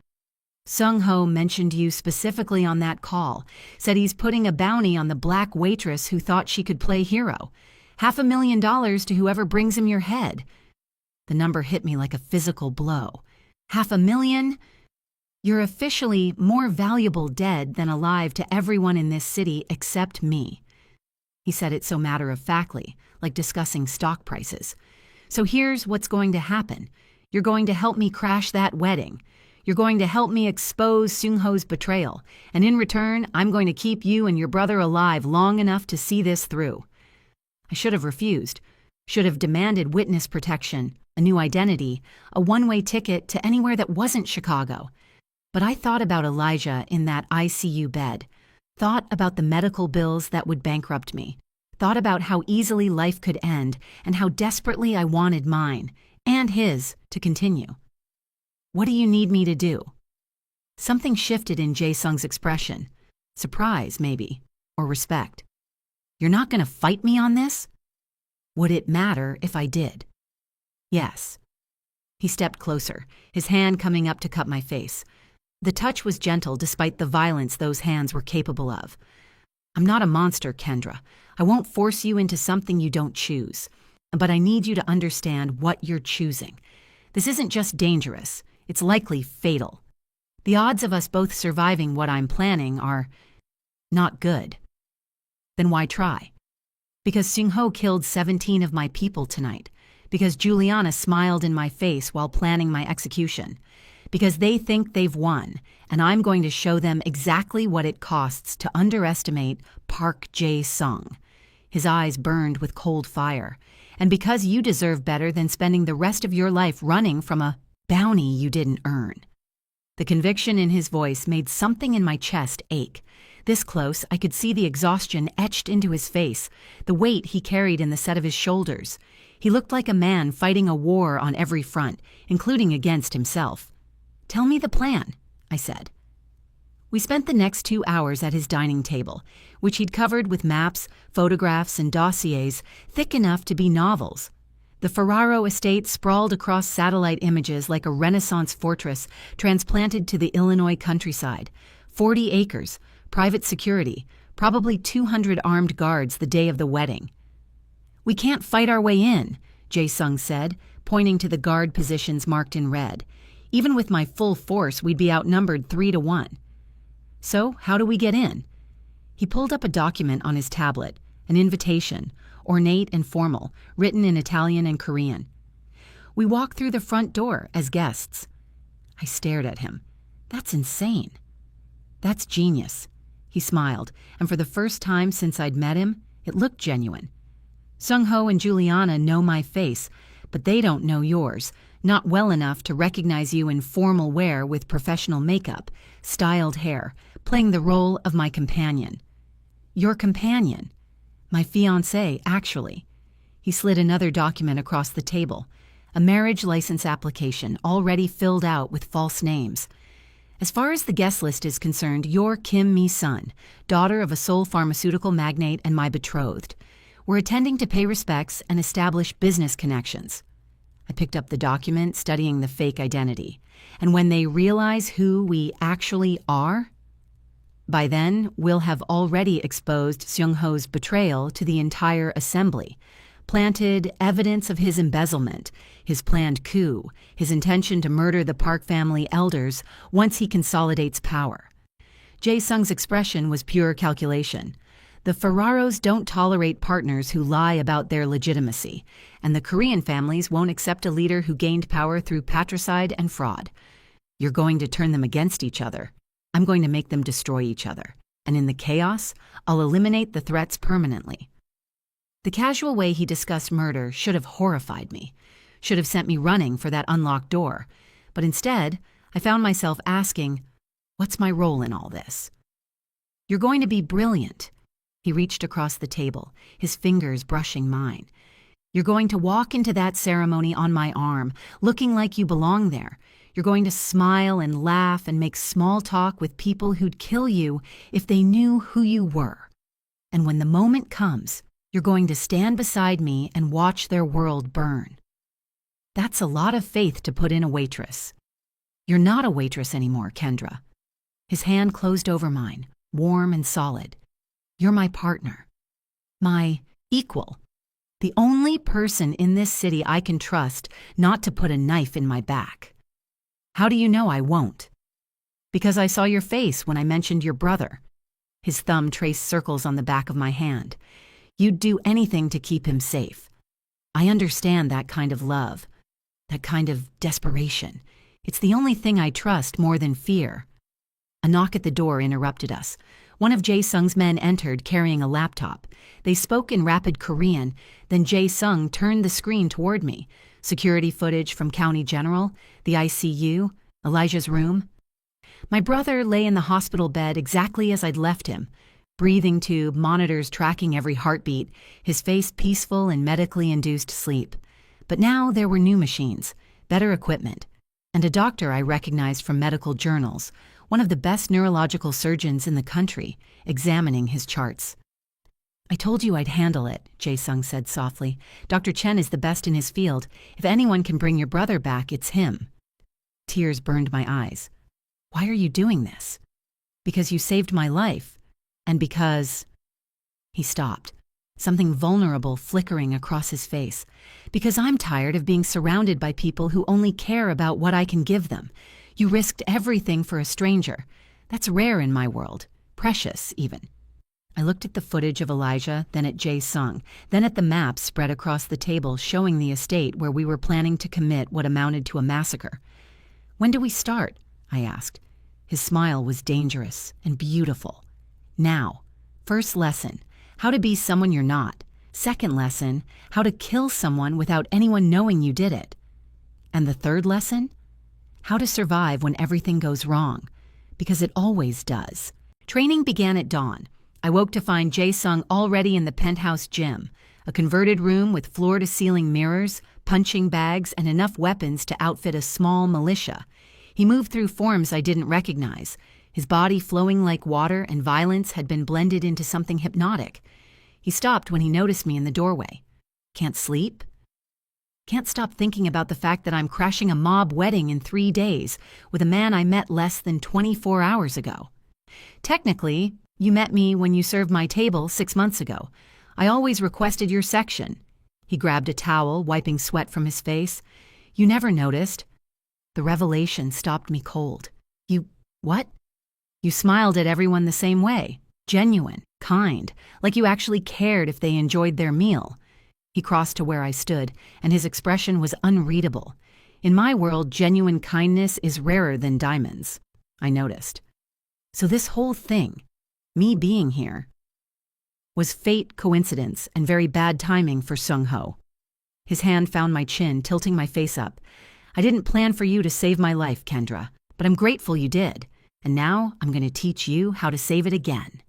A: "Seung Ho mentioned you specifically on that call, said he's putting a bounty on the black waitress who thought she could play hero. $500,000 to whoever brings him your head." The number hit me like a physical blow. $500,000? "You're officially more valuable dead than alive to everyone in this city except me." He said it so matter-of-factly, like discussing stock prices. "So here's what's going to happen. You're going to help me crash that wedding. You're going to help me expose Seung Ho's betrayal, and in return, I'm going to keep you and your brother alive long enough to see this through." I should have refused, should have demanded witness protection, a new identity, a one-way ticket to anywhere that wasn't Chicago. But I thought about Elijah in that ICU bed, thought about the medical bills that would bankrupt me, thought about how easily life could end and how desperately I wanted mine, and his, to continue. "What do you need me to do?" Something shifted in Jae Sung's expression. Surprise, maybe. or respect? You're not going to fight me on this? Would it matter if I did? Yes. He stepped closer, his hand coming up to cup my face. The touch was gentle despite the violence those hands were capable of. I'm not a monster, Kendra. I won't force you into something you don't choose. But I need you to understand what you're choosing. This isn't just dangerous, it's likely fatal. The odds of us both surviving what I'm planning are not good. Then why try? Because Seung-ho killed 17 of my people tonight. Because Juliana smiled in my face while planning my execution. Because they think they've won, and I'm going to show them exactly what it costs to underestimate Park Jae-sung. His eyes burned with cold fire. And because you deserve better than spending the rest of your life running from a bounty you didn't earn. The conviction in his voice made something in my chest ache. This close, I could see the exhaustion etched into his face, the weight he carried in the set of his shoulders. He looked like a man fighting a war on every front, including against himself. "Tell me the plan," I said. We spent the next 2 hours at his dining table, which he'd covered with maps, photographs, and dossiers thick enough to be novels. The Ferraro estate sprawled across satellite images like a Renaissance fortress transplanted to the Illinois countryside. 40 acres, private security, probably 200 armed guards the day of the wedding. "We can't fight our way in," Jae-sung said, pointing to the guard positions marked in red. "Even with my full force, we'd be outnumbered 3-1. So, how do we get in?" He pulled up a document on his tablet, an invitation, ornate and formal, written in Italian and Korean. "We walk through the front door as guests." I stared at him. "That's insane." "That's genius." He smiled, and for the first time since I'd met him, it looked genuine. "Seung-ho and Juliana know my face, but they don't know yours, not well enough to recognize you in formal wear with professional makeup, styled hair, playing the role of my companion." "Your companion?" "My fiancé, actually." He slid another document across the table, a marriage license application already filled out with false names. "As far as the guest list is concerned, you're Kim Mi-sun, daughter of a Seoul pharmaceutical magnate and my betrothed. We're attending to pay respects and establish business connections." I picked up the document, studying the fake identity. "And when they realize who we actually are? By then, we'll have already exposed Seung-ho's betrayal to the entire assembly, planted evidence of his embezzlement, his planned coup, his intention to murder the Park family elders once he consolidates power." Jae-sung's expression was pure calculation. The Ferraros don't tolerate partners who lie about their legitimacy, and the Korean families won't accept a leader who gained power through patricide and fraud. You're going to turn them against each other. I'm going to make them destroy each other. And in the chaos, I'll eliminate the threats permanently. The casual way he discussed murder should have horrified me, should have sent me running for that unlocked door. But instead, I found myself asking, what's my role in all this? "You're going to be brilliant." He reached across the table, his fingers brushing mine. "You're going to walk into that ceremony on my arm, looking like you belong there. You're going to smile and laugh and make small talk with people who'd kill you if they knew who you were. And when the moment comes, you're going to stand beside me and watch their world burn." That's a lot of faith to put in a waitress. "You're not a waitress anymore, Kendra." His hand closed over mine, warm and solid. "You're my partner. My equal. The only person in this city I can trust not to put a knife in my back." "How do you know I won't?" "Because I saw your face when I mentioned your brother." His thumb traced circles on the back of my hand. "You'd do anything to keep him safe. I understand that kind of love, that kind of desperation. It's the only thing I trust more than fear." A knock at the door interrupted us. One of Jae-sung's men entered carrying a laptop. They spoke in rapid Korean, then Jae-sung turned the screen toward me. Security footage from County General, the ICU, Elijah's room. My brother lay in the hospital bed exactly as I'd left him. Breathing tube, monitors tracking every heartbeat, his face peaceful in medically induced sleep. But now there were new machines, better equipment, and a doctor I recognized from medical journals, one of the best neurological surgeons in the country, examining his charts. "I told you I'd handle it," Jae-sung said softly. "Dr. Chen is the best in his field. If anyone can bring your brother back, it's him." Tears burned my eyes. "Why are you doing this?" "Because you saved my life. And because—" He stopped, something vulnerable flickering across his face. "Because I'm tired of being surrounded by people who only care about what I can give them. You risked everything for a stranger. That's rare in my world. Precious, even." I looked at the footage of Elijah, then at Jae-sung, then at the map spread across the table showing the estate where we were planning to commit what amounted to a massacre. "When do we start?" I asked. His smile was dangerous and beautiful. "Now. First lesson, how to be someone you're not. Second lesson, how to kill someone without anyone knowing you did it. And the third lesson? How to survive when everything goes wrong. Because it always does." Training began at dawn. I woke to find Jae-sung already in the penthouse gym, a converted room with floor-to-ceiling mirrors, punching bags, and enough weapons to outfit a small militia. He moved through forms I didn't recognize, his body flowing like water, and violence had been blended into something hypnotic. He stopped when he noticed me in the doorway. "Can't sleep?" "Can't stop thinking about the fact that I'm crashing a mob wedding in 3 days with a man I met less than 24 hours ago. Technically, you met me when you served my table 6 months ago. I always requested your section." He grabbed a towel, wiping sweat from his face. "You never noticed." The revelation stopped me cold. "You, what?" "You smiled at everyone the same way. Genuine, kind, like you actually cared if they enjoyed their meal." He crossed to where I stood, and his expression was unreadable. In my world, genuine kindness is rarer than diamonds. I noticed. So this whole thing, me being here, was fate, coincidence, and very bad timing for Sung-ho. His hand found my chin, tilting my face up. "I didn't plan for you to save my life, Kendra, but I'm grateful you did. And now I'm going to teach you how to save it again."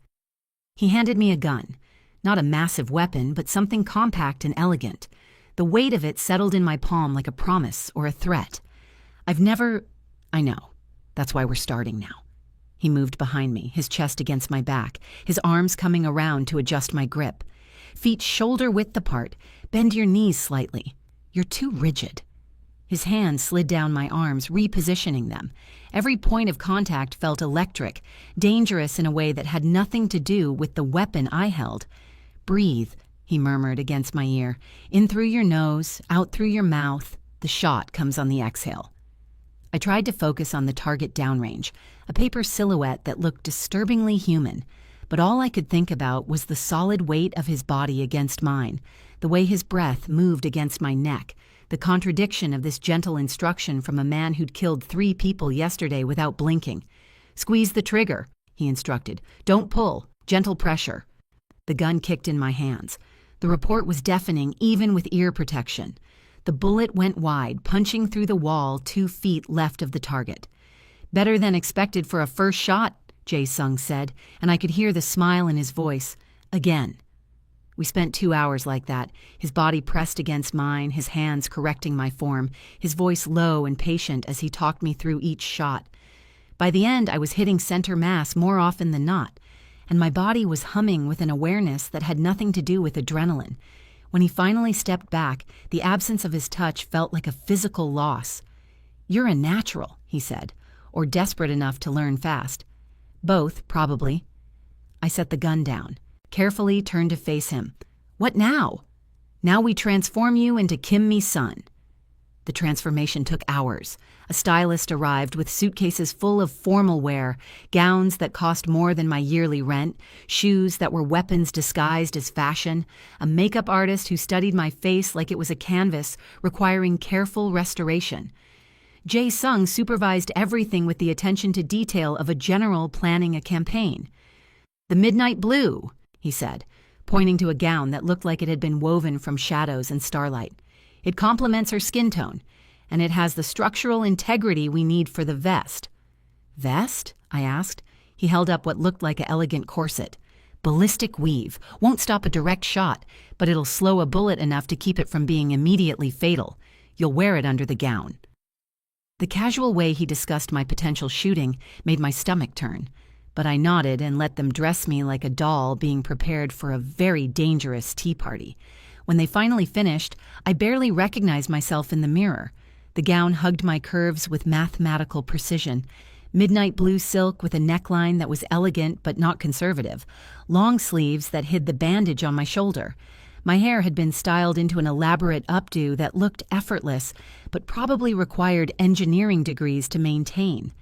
A: He handed me a gun. Not a massive weapon, but something compact and elegant. The weight of it settled in my palm like a promise or a threat. I know. That's why we're starting now. He moved behind me, his chest against my back, his arms coming around to adjust my grip. "Feet shoulder-width apart. Bend your knees slightly. You're too rigid." His hand slid down my arms, repositioning them. Every point of contact felt electric, dangerous in a way that had nothing to do with the weapon I held. "Breathe," he murmured against my ear. "In through your nose, out through your mouth. The shot comes on the exhale." I tried to focus on the target downrange, a paper silhouette that looked disturbingly human, but all I could think about was the solid weight of his body against mine, the way his breath moved against my neck, the contradiction of this gentle instruction from a man who'd killed 3 people yesterday without blinking. "Squeeze the trigger," he instructed. "Don't pull. Gentle pressure." The gun kicked in my hands. The report was deafening, even with ear protection. The bullet went wide, punching through the wall 2 feet left of the target. "Better than expected for a first shot," Jae-sung said, and I could hear the smile in his voice. Again. We spent 2 hours like that, his body pressed against mine, his hands correcting my form, his voice low and patient as he talked me through each shot. By the end, I was hitting center mass more often than not, and my body was humming with an awareness that had nothing to do with adrenaline. When he finally stepped back, the absence of his touch felt like a physical loss. "You're a natural," he said, "or desperate enough to learn fast." "Both, probably." I set the gun down, carefully turned to face him. "What now?" "Now we transform you into Kim Mi-sun." The transformation took hours. A stylist arrived with suitcases full of formal wear, gowns that cost more than my yearly rent, shoes that were weapons disguised as fashion, a makeup artist who studied my face like it was a canvas, requiring careful restoration. Jae-sung supervised everything with the attention to detail of a general planning a campaign. "The midnight blue," he said, pointing to a gown that looked like it had been woven from shadows and starlight. "It complements her skin tone, and it has the structural integrity we need for the vest." "Vest?" I asked. He held up what looked like an elegant corset. "Ballistic weave. Won't stop a direct shot, but it'll slow a bullet enough to keep it from being immediately fatal. You'll wear it under the gown." The casual way he discussed my potential shooting made my stomach turn, but I nodded and let them dress me like a doll being prepared for a very dangerous tea party. When they finally finished, I barely recognized myself in the mirror. The gown hugged my curves with mathematical precision. Midnight blue silk with a neckline that was elegant but not conservative. Long sleeves that hid the bandage on my shoulder. My hair had been styled into an elaborate updo that looked effortless, but probably required engineering degrees to maintain.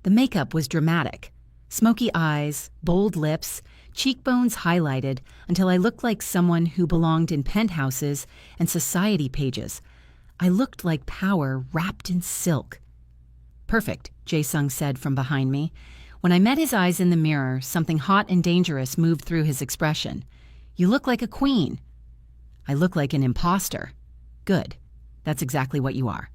A: The makeup was dramatic. Smoky eyes, bold lips, cheekbones highlighted until I looked like someone who belonged in penthouses and society pages. I looked like power wrapped in silk. "Perfect," Jae-sung said from behind me. When I met his eyes in the mirror, something hot and dangerous moved through his expression. "You look like a queen." "I look like an imposter." "Good. That's exactly what you are."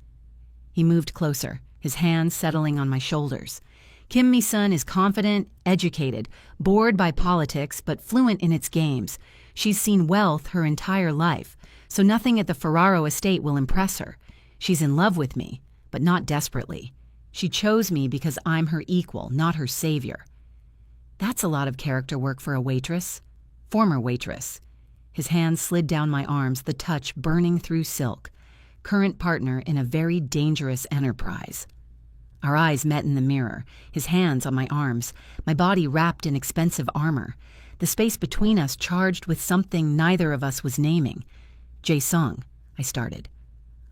A: He moved closer, his hands settling on my shoulders. Kim Mi-sun is confident, educated, bored by politics, but fluent in its games. She's seen wealth her entire life, so nothing at the Ferraro estate will impress her. She's in love with me, but not desperately. She chose me because I'm her equal, not her savior. That's a lot of character work for a waitress. Former waitress. His hands slid down my arms, the touch burning through silk. Current partner in a very dangerous enterprise. Our eyes met in the mirror, his hands on my arms, my body wrapped in expensive armor, the space between us charged with something neither of us was naming. "Jae-sung," I started.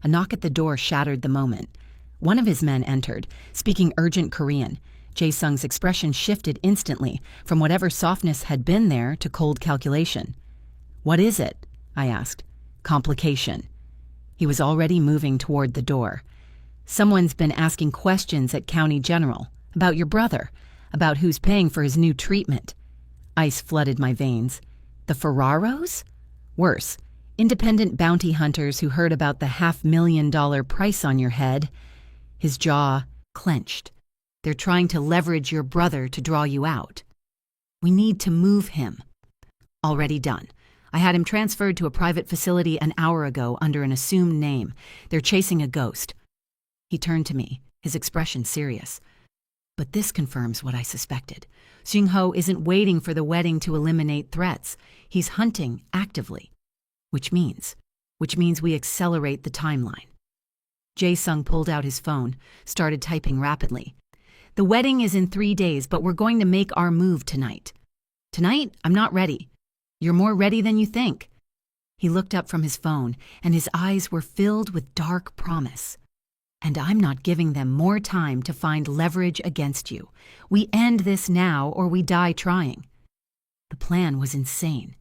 A: A knock at the door shattered the moment. One of his men entered, speaking urgent Korean. Jae-sung's expression shifted instantly, from whatever softness had been there to cold calculation. "What is it?" I asked. "Complication." He was already moving toward the door. "Someone's been asking questions at County General, about your brother, about who's paying for his new treatment." Ice flooded my veins. "The Ferraros?" "Worse, independent bounty hunters who heard about the $500,000 price on your head." His jaw clenched. "They're trying to leverage your brother to draw you out. We need to move him." "Already done. I had him transferred to a private facility an hour ago under an assumed name. They're chasing a ghost." He turned to me, his expression serious. "But this confirms what I suspected. Seung-ho isn't waiting for the wedding to eliminate threats. He's hunting actively. Which means we accelerate the timeline." Jae-sung pulled out his phone, started typing rapidly. "The wedding is in 3 days, but we're going to make our move tonight." "Tonight? I'm not ready." "You're more ready than you think." He looked up from his phone, and his eyes were filled with dark promise. "And I'm not giving them more time to find leverage against you. We end this now or we die trying." The plan was insane.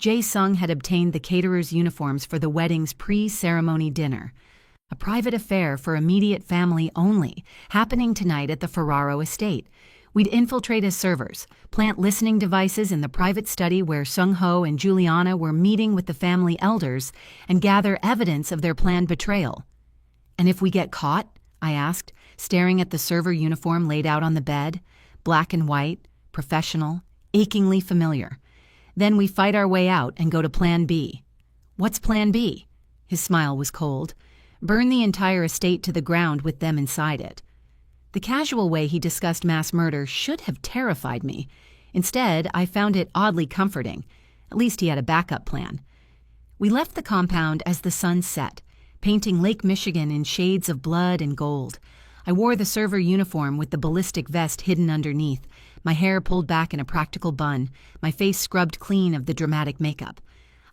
A: Jae-sung had obtained the caterer's uniforms for the wedding's pre-ceremony dinner. A private affair for immediate family only, happening tonight at the Ferraro estate. We'd infiltrate as servers, plant listening devices in the private study where Seung-ho and Juliana were meeting with the family elders, and gather evidence of their planned betrayal. "And if we get caught?" I asked, staring at the server uniform laid out on the bed. Black and white, professional, achingly familiar. "Then we fight our way out and go to Plan B." "What's Plan B?" His smile was cold. "Burn the entire estate to the ground with them inside it." The casual way he discussed mass murder should have terrified me. Instead, I found it oddly comforting. At least he had a backup plan. We left the compound as the sun set, painting Lake Michigan in shades of blood and gold. I wore the server uniform with the ballistic vest hidden underneath, my hair pulled back in a practical bun, my face scrubbed clean of the dramatic makeup.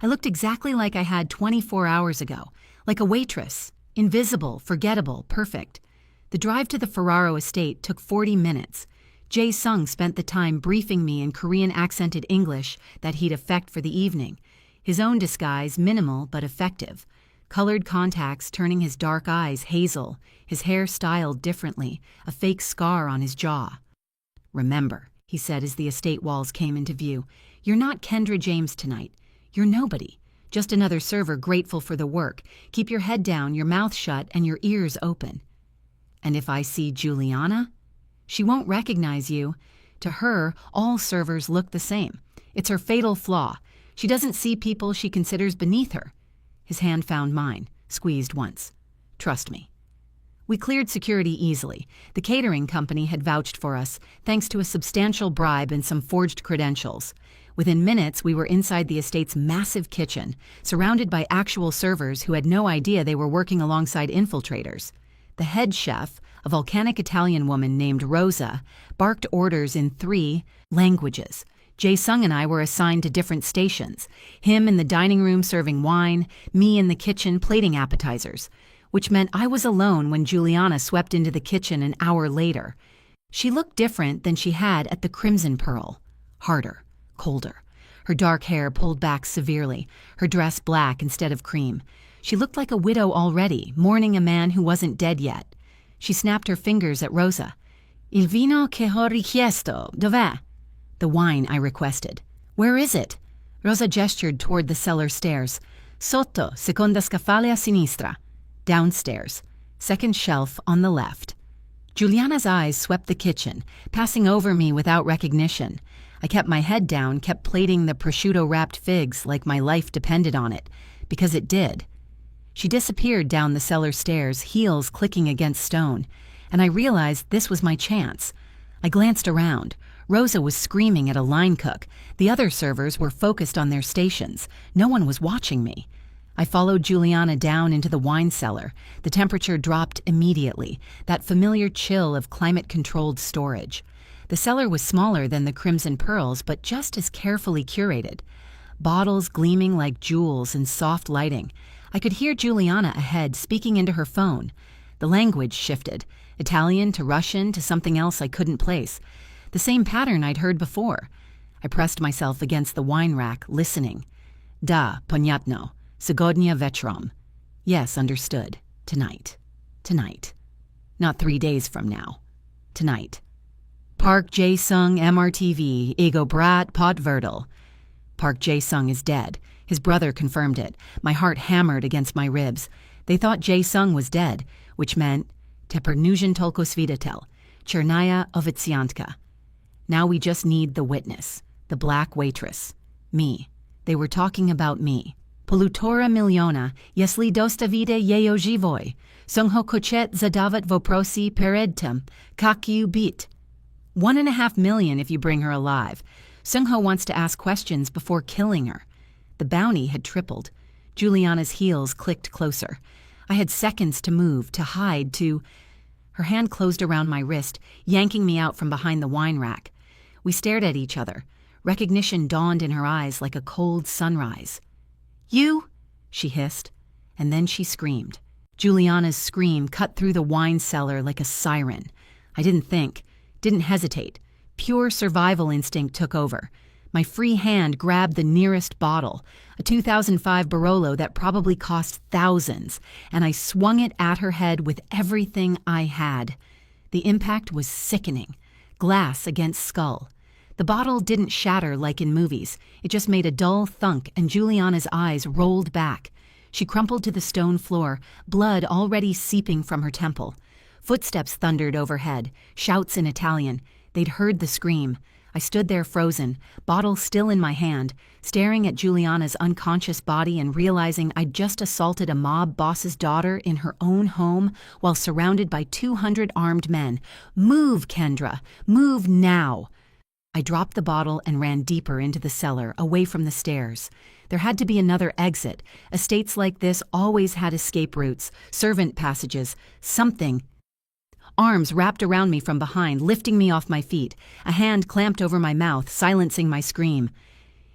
A: I looked exactly like I had 24 hours ago, like a waitress, invisible, forgettable, perfect. The drive to the Ferraro estate took 40 minutes. Jae-sung spent the time briefing me in Korean-accented English that he'd effect for the evening. His own disguise minimal but effective. Colored contacts turning his dark eyes hazel, his hair styled differently, a fake scar on his jaw. "Remember," he said as the estate walls came into view, "you're not Kendra James tonight. You're nobody. Just another server grateful for the work. Keep your head down, your mouth shut, and your ears open." "And if I see Juliana?" "She won't recognize you. To her, all servers look the same. It's her fatal flaw. She doesn't see people she considers beneath her." His hand found mine, squeezed once. "Trust me." We cleared security easily. The catering company had vouched for us, thanks to a substantial bribe and some forged credentials. Within minutes, we were inside the estate's massive kitchen, surrounded by actual servers who had no idea they were working alongside infiltrators. The head chef, a volcanic Italian woman named Rosa, barked orders in 3 languages. Jae-sung and I were assigned to different stations, him in the dining room serving wine, me in the kitchen plating appetizers, which meant I was alone when Juliana swept into the kitchen an hour later. She looked different than she had at the Crimson Pearl. Harder, colder. Her dark hair pulled back severely, her dress black instead of cream. She looked like a widow already, mourning a man who wasn't dead yet. She snapped her fingers at Rosa. Il vino che ho richiesto, dov'è? The wine I requested. Where is it? Rosa gestured toward the cellar stairs. Sotto, seconda scaffale a sinistra. Downstairs, second shelf on the left. Juliana's eyes swept the kitchen, passing over me without recognition. I kept my head down, kept plating the prosciutto-wrapped figs like my life depended on it, because it did. She disappeared down the cellar stairs, heels clicking against stone, and I realized this was my chance. I glanced around. Rosa was screaming at a line cook. The other servers were focused on their stations. No one was watching me. I followed Juliana down into the wine cellar. The temperature dropped immediately, that familiar chill of climate-controlled storage. The cellar was smaller than the Crimson Pearls, but just as carefully curated. Bottles gleaming like jewels in soft lighting. I could hear Juliana ahead speaking into her phone. The language shifted, Italian to Russian to something else I couldn't place. The same pattern I'd heard before. I pressed myself against the wine rack, listening. Da, poniatno. Сегодня вечером. Yes, understood. Tonight. Tonight. Not 3 days from now. Tonight. Park Jae-sung MRTV, ego brat pot verdal. Park Jae-sung is dead. His brother confirmed it. My heart hammered against my ribs. They thought Jae-sung was dead, which meant Teper nužen tolko svidatel, Chernaya oficiantka. Now we just need the witness, the black waitress. Me. They were talking about me. Polutora miliona, jesli dostavite jejo živoj, sungho kochet zadavat voprosi peredtem, kakiu bit. 1.5 million if you bring her alive. Sungho wants to ask questions before killing her. The bounty had tripled. Juliana's heels clicked closer. I had seconds to move, to hide, to... Her hand closed around my wrist, yanking me out from behind the wine rack. We stared at each other. Recognition dawned in her eyes like a cold sunrise. You? She hissed. And then she screamed. Juliana's scream cut through the wine cellar like a siren. I didn't think, didn't hesitate. Pure survival instinct took over. My free hand grabbed the nearest bottle, a 2005 Barolo that probably cost thousands, and I swung it at her head with everything I had. The impact was sickening. Glass against skull. The bottle didn't shatter like in movies. It just made a dull thunk, and Juliana's eyes rolled back. She crumpled to the stone floor, blood already seeping from her temple. Footsteps thundered overhead, shouts in Italian. They'd heard the scream. I stood there frozen, bottle still in my hand, staring at Juliana's unconscious body and realizing I'd just assaulted a mob boss's daughter in her own home while surrounded by 200 armed men. Move, Kendra! Move now! I dropped the bottle and ran deeper into the cellar, away from the stairs. There had to be another exit. Estates like this always had escape routes, servant passages, something. Arms wrapped around me from behind, lifting me off my feet. A hand clamped over my mouth, silencing my scream.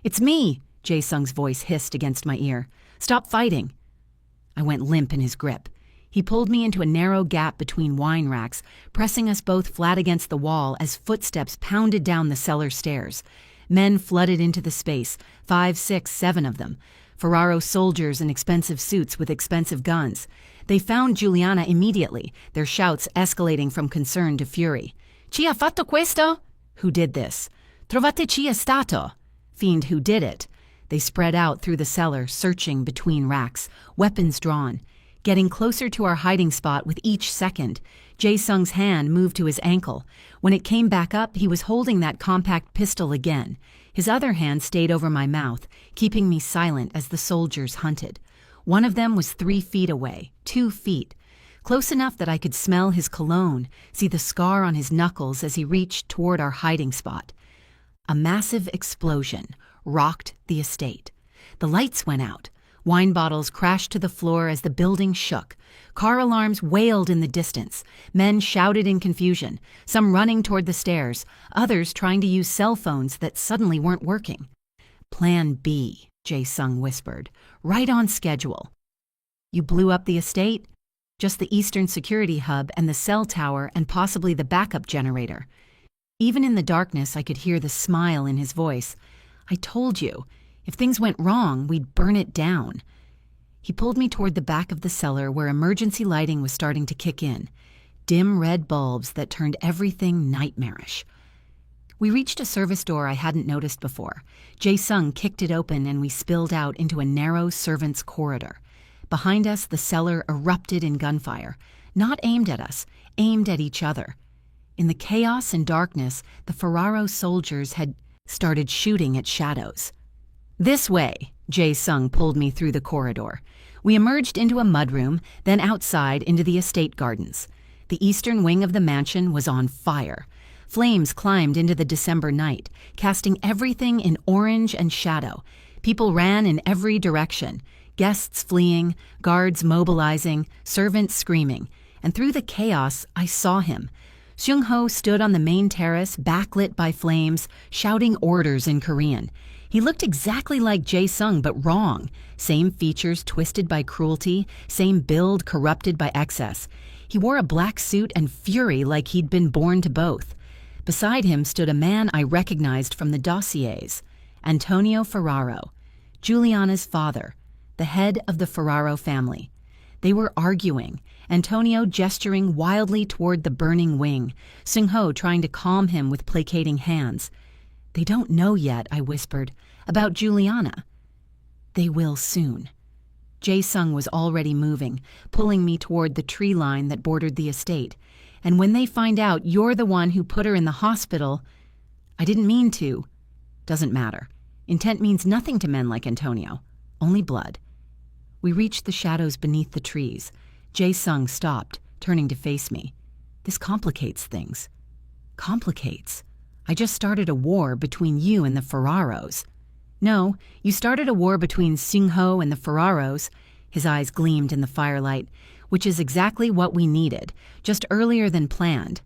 A: "It's me!" Jae-sung's voice hissed against my ear. "Stop fighting!" I went limp in his grip. He pulled me into a narrow gap between wine racks, pressing us both flat against the wall as footsteps pounded down the cellar stairs. Men flooded into the space, 5, 6, 7 of them. Ferraro soldiers in expensive suits with expensive guns. They found Juliana immediately, their shouts escalating from concern to fury. "Chi ha fatto questo?" Who did this? "Trovate chi è stato?" Fiend, who did it? They spread out through the cellar, searching between racks, weapons drawn. Getting closer to our hiding spot with each second, Jae-sung's hand moved to his ankle. When it came back up, he was holding that compact pistol again. His other hand stayed over my mouth, keeping me silent as the soldiers hunted. One of them was 3 feet away, 2 feet. close enough that I could smell his cologne, see the scar on his knuckles as he reached toward our hiding spot. A massive explosion rocked the estate. The lights went out. Wine bottles crashed to the floor as the building shook. Car alarms wailed in the distance. Men shouted in confusion, some running toward the stairs, others trying to use cell phones that suddenly weren't working. Plan B, Jae-sung whispered, right on schedule. You blew up the estate? Just the eastern security hub and the cell tower and possibly the backup generator. Even in the darkness, I could hear the smile in his voice. I told you. If things went wrong, we'd burn it down. He pulled me toward the back of the cellar where emergency lighting was starting to kick in. Dim red bulbs that turned everything nightmarish. We reached a service door I hadn't noticed before. Jae-sung kicked it open and we spilled out into a narrow servants' corridor. Behind us, the cellar erupted in gunfire. Not aimed at us, aimed at each other. In the chaos and darkness, the Ferraro soldiers had started shooting at shadows. This way, Jae-sung pulled me through the corridor. We emerged into a mudroom, then outside into the estate gardens. The eastern wing of the mansion was on fire. Flames climbed into the December night, casting everything in orange and shadow. People ran in every direction, guests fleeing, guards mobilizing, servants screaming. And through the chaos, I saw him. Seung-ho stood on the main terrace, backlit by flames, shouting orders in Korean. He looked exactly like Jae-sung, but wrong. Same features twisted by cruelty, same build corrupted by excess. He wore a black suit and fury like he'd been born to both. Beside him stood a man I recognized from the dossiers, Antonio Ferraro, Juliana's father, the head of the Ferraro family. They were arguing, Antonio gesturing wildly toward the burning wing, Seung-ho trying to calm him with placating hands. They don't know yet, I whispered, about Juliana. They will soon. Jae-sung was already moving, pulling me toward the tree line that bordered the estate. And when they find out you're the one who put her in the hospital, I didn't mean to. Doesn't matter. Intent means nothing to men like Antonio. Only blood. We reached the shadows beneath the trees. Jae-sung stopped, turning to face me. This complicates things. Complicates? I just started a war between you and the Ferraros. No, you started a war between Seung-ho and the Ferraros. His eyes gleamed in the firelight, which is exactly what we needed, just earlier than planned.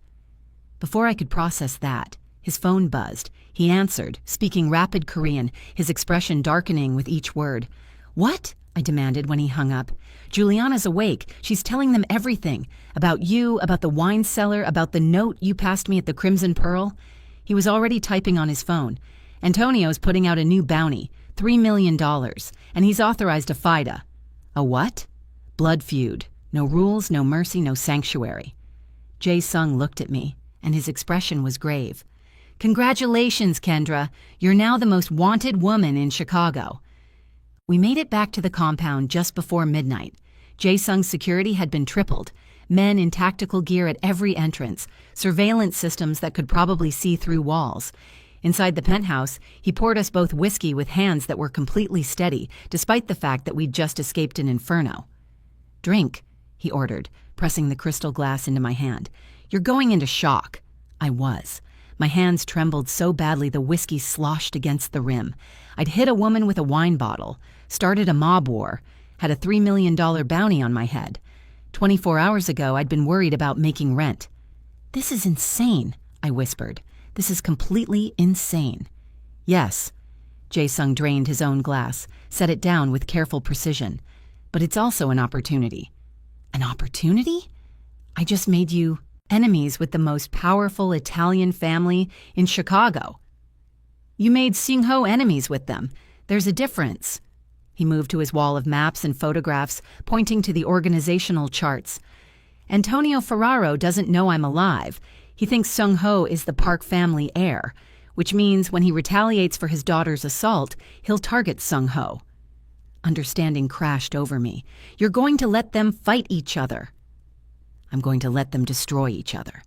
A: Before I could process that, his phone buzzed. He answered, speaking rapid Korean, his expression darkening with each word. What? I demanded when he hung up. Juliana's awake. She's telling them everything. About you, about the wine cellar, about the note you passed me at the Crimson Pearl. He was already typing on his phone. Antonio's putting out a new bounty, $3 million, and he's authorized a FIDA. A what? Blood feud. No rules, no mercy, no sanctuary. Jae-sung looked at me, and his expression was grave. Congratulations, Kendra. You're now the most wanted woman in Chicago. We made it back to the compound just before midnight. Jae-sung's security had been tripled. Men in tactical gear at every entrance, surveillance systems that could probably see through walls. Inside the penthouse, he poured us both whiskey with hands that were completely steady, despite the fact that we'd just escaped an inferno. Drink, he ordered, pressing the crystal glass into my hand. You're going into shock. I was. My hands trembled so badly the whiskey sloshed against the rim. I'd hit a woman with a wine bottle, started a mob war, had a $3 million bounty on my head. 24 hours ago, I'd been worried about making rent. This is insane, I whispered. This is completely insane. Yes. Jae-sung drained his own glass, set it down with careful precision. But it's also an opportunity. An opportunity? I just made you enemies with the most powerful Italian family in Chicago. You made Seung-ho enemies with them. There's a difference. He moved to his wall of maps and photographs, pointing to the organizational charts. Antonio Ferraro doesn't know I'm alive. He thinks Seung-ho is the Park family heir, which means when he retaliates for his daughter's assault, he'll target Seung-ho. Understanding crashed over me. You're going to let them fight each other. I'm going to let them destroy each other.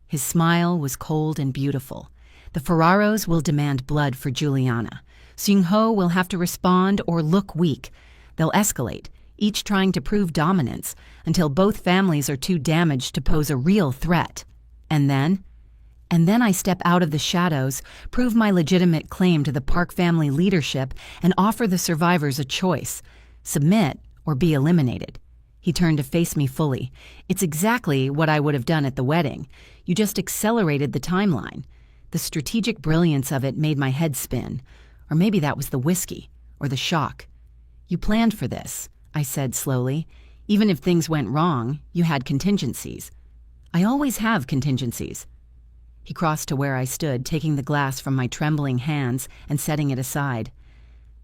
A: His smile was cold and beautiful. The Ferraros will demand blood for Juliana. Seung-ho will have to respond or look weak. They'll escalate, each trying to prove dominance until both families are too damaged to pose a real threat. And then I step out of the shadows, prove my legitimate claim to the Park family leadership, and offer the survivors a choice: submit or be eliminated. He turned to face me fully. It's exactly what I would have done at the wedding. You just accelerated the timeline. The strategic brilliance of it made my head spin. Or maybe that was the whiskey, or the shock. You planned for this, I said slowly. Even if things went wrong, you had contingencies. I always have contingencies. He crossed to where I stood, taking the glass from my trembling hands and setting it aside.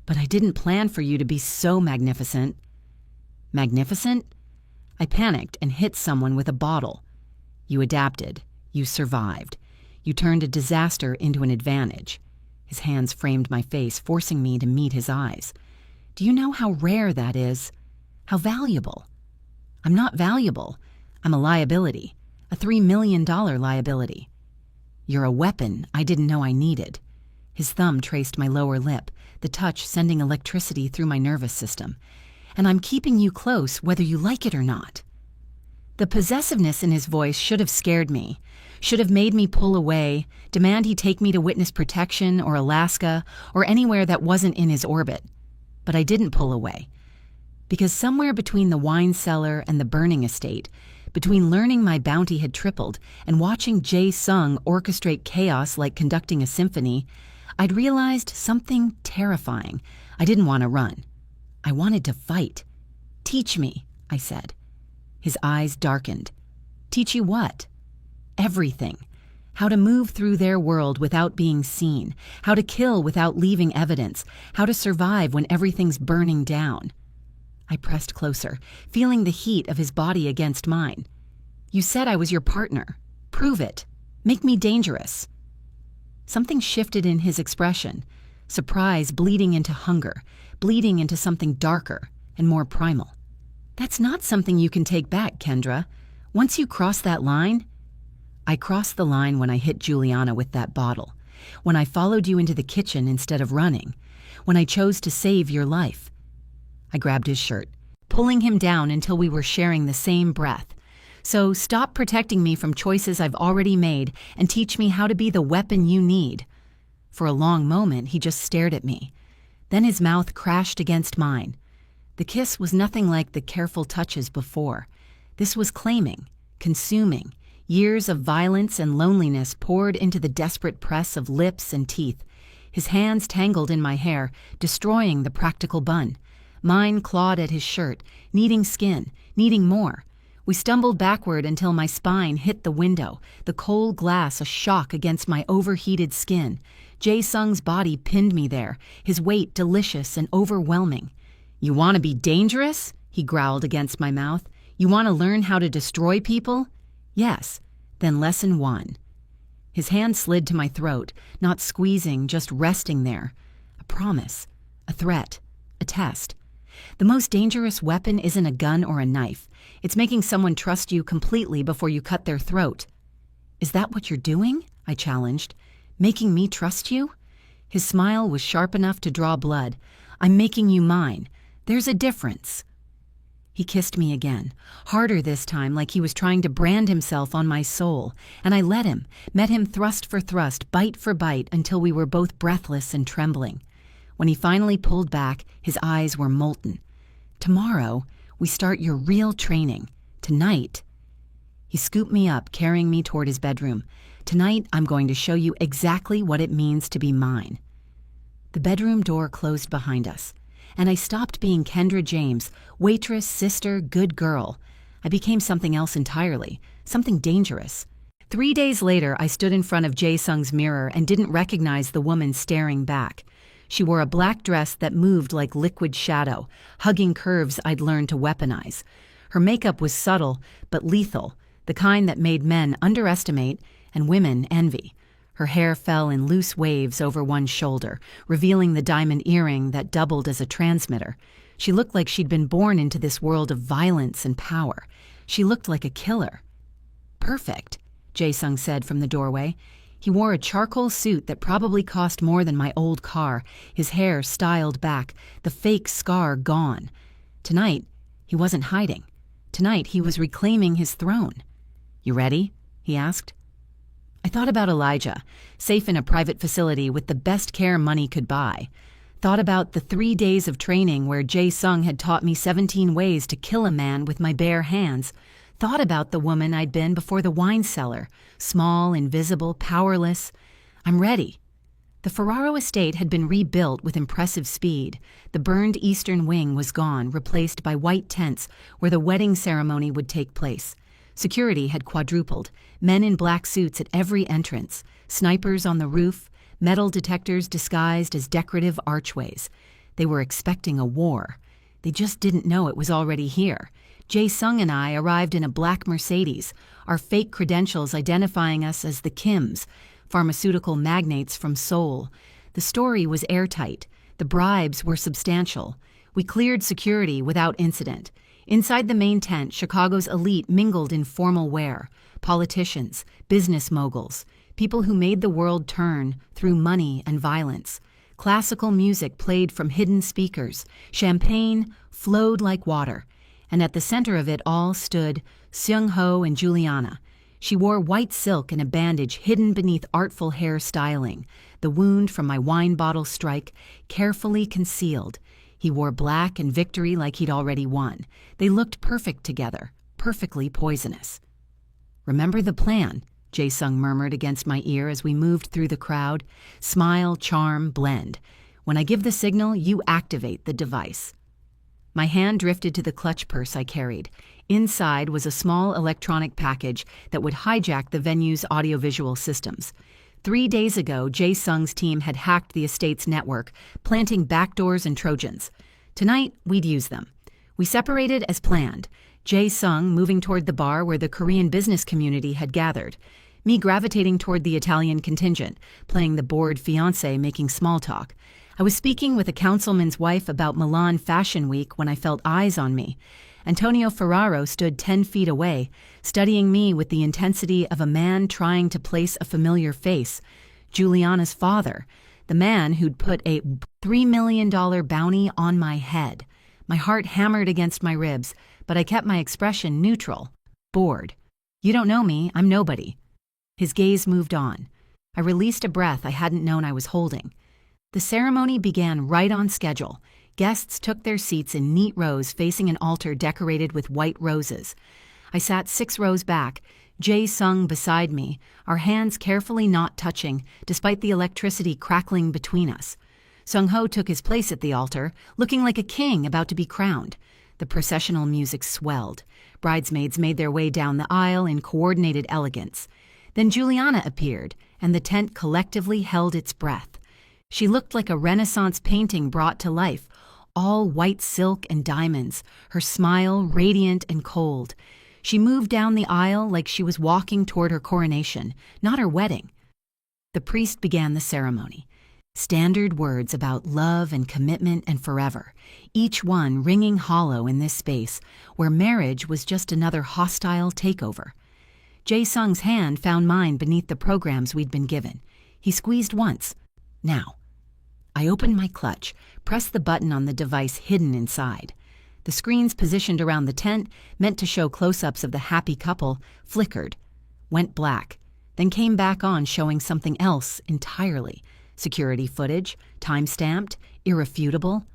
A: But I didn't plan for you to be so magnificent. Magnificent? I panicked and hit someone with a bottle. You adapted. You survived. You turned a disaster into an advantage. His hands framed my face, forcing me to meet his eyes. Do you know how rare that is? How valuable? I'm not valuable. I'm a liability. A $3 million liability. You're a weapon I didn't know I needed. His thumb traced my lower lip, the touch sending electricity through my nervous system. And I'm keeping you close whether you like it or not. The possessiveness in his voice should have scared me, should have made me pull away, demand he take me to witness protection or Alaska or anywhere that wasn't in his orbit. But I didn't pull away. Because somewhere between the wine cellar and the burning estate, between learning my bounty had tripled and watching Jae Sung orchestrate chaos like conducting a symphony, I'd realized something terrifying. I didn't want to run. I wanted to fight. Teach me, I said. His eyes darkened. Teach you what? Everything. How to move through their world without being seen. How to kill without leaving evidence. How to survive when everything's burning down. I pressed closer, feeling the heat of his body against mine. You said I was your partner. Prove it. Make me dangerous. Something shifted in his expression. Surprise bleeding into hunger, bleeding into something darker and more primal. That's not something you can take back, Kendra. Once you cross that line... I crossed the line when I hit Juliana with that bottle, when I followed you into the kitchen instead of running, when I chose to save your life. I grabbed his shirt, pulling him down until we were sharing the same breath. So stop protecting me from choices I've already made and teach me how to be the weapon you need. For a long moment, he just stared at me. Then his mouth crashed against mine. The kiss was nothing like the careful touches before. This was claiming, consuming, years of violence and loneliness poured into the desperate press of lips and teeth. His hands tangled in my hair, destroying the practical bun. Mine clawed at his shirt, needing skin, needing more. We stumbled backward until my spine hit the window, the cold glass a shock against my overheated skin. Jae Sung's body pinned me there, his weight delicious and overwhelming. You want to be dangerous? He growled against my mouth. You want to learn how to destroy people? Yes. Then lesson 1. His hand slid to my throat, not squeezing, just resting there. A promise, a threat, a test. The most dangerous weapon isn't a gun or a knife. It's making someone trust you completely before you cut their throat. Is that what you're doing? I challenged. Making me trust you? His smile was sharp enough to draw blood. I'm making you mine. There's a difference. He kissed me again, harder this time, like he was trying to brand himself on my soul, and I let him, met him thrust for thrust, bite for bite, until we were both breathless and trembling. When he finally pulled back, his eyes were molten. Tomorrow, we start your real training. Tonight. He scooped me up, carrying me toward his bedroom. Tonight, I'm going to show you exactly what it means to be mine. The bedroom door closed behind us, and I stopped being Kendra James, waitress, sister, good girl. I became something else entirely, something dangerous. 3 days later, I stood in front of Jae Sung's mirror and didn't recognize the woman staring back. She wore a black dress that moved like liquid shadow, hugging curves I'd learned to weaponize. Her makeup was subtle, but lethal, the kind that made men underestimate and women envy. Her hair fell in loose waves over one shoulder, revealing the diamond earring that doubled as a transmitter. She looked like she'd been born into this world of violence and power. She looked like a killer. Perfect, Jae Sung said from the doorway. He wore a charcoal suit that probably cost more than my old car, his hair styled back, the fake scar gone. Tonight, He wasn't hiding. Tonight he was reclaiming his throne. "You ready?" he asked. I thought about Elijah, safe in a private facility with the best care money could buy. Thought about the 3 days of training where Jae-sung had taught me 17 ways to kill a man with my bare hands. Thought about the woman I'd been before the wine cellar, small, invisible, powerless. I'm ready. The Ferraro estate had been rebuilt with impressive speed. The burned eastern wing was gone, replaced by white tents where the wedding ceremony would take place. Security had quadrupled, men in black suits at every entrance, snipers on the roof, metal detectors disguised as decorative archways. They were expecting a war. They just didn't know it was already here. Jae-sung and I arrived in a black Mercedes, our fake credentials identifying us as the Kims, pharmaceutical magnates from Seoul. The story was airtight. The bribes were substantial. We cleared security without incident. Inside the main tent, Chicago's elite mingled in formal wear. Politicians, business moguls, people who made the world turn through money and violence. Classical music played from hidden speakers. Champagne flowed like water. And at the center of it all stood Seung-ho and Juliana. She wore white silk and a bandage hidden beneath artful hair styling, the wound from my wine bottle strike carefully concealed. He wore black and victory like he'd already won. They looked perfect together, perfectly poisonous. "Remember the plan," Jae-sung murmured against my ear as we moved through the crowd. "Smile, charm, blend. When I give the signal, you activate the device." My hand drifted to the clutch purse I carried. Inside was a small electronic package that would hijack the venue's audiovisual systems. 3 days ago, Jae-sung's team had hacked the estate's network, planting backdoors and Trojans. Tonight, we'd use them. We separated as planned, Jae-sung moving toward the bar where the Korean business community had gathered, me gravitating toward the Italian contingent, playing the bored fiancé making small talk. I was speaking with a councilman's wife about Milan Fashion Week when I felt eyes on me. Antonio Ferraro stood 10 feet away, studying me with the intensity of a man trying to place a familiar face. Juliana's father, the man who'd put a $3 million bounty on my head. My heart hammered against my ribs, but I kept my expression neutral, bored. "You don't know me, I'm nobody." His gaze moved on. I released a breath I hadn't known I was holding. The ceremony began right on schedule. Guests took their seats in neat rows facing an altar decorated with white roses. I sat 6 rows back, Jae-sung beside me, our hands carefully not touching, despite the electricity crackling between us. Seung-ho took his place at the altar, looking like a king about to be crowned. The processional music swelled. Bridesmaids made their way down the aisle in coordinated elegance. Then Juliana appeared, and the tent collectively held its breath. She looked like a Renaissance painting brought to life, all white silk and diamonds, her smile radiant and cold. She moved down the aisle like she was walking toward her coronation, not her wedding. The priest began the ceremony. Standard words about love and commitment and forever, each one ringing hollow in this space where marriage was just another hostile takeover. Jae-sung's hand found mine beneath the programs we'd been given. He squeezed once. Now. I opened my clutch, pressed the button on the device hidden inside. The screens positioned around the tent, meant to show close-ups of the happy couple, flickered, went black, then came back on showing something else entirely. Security footage, time-stamped, irrefutable.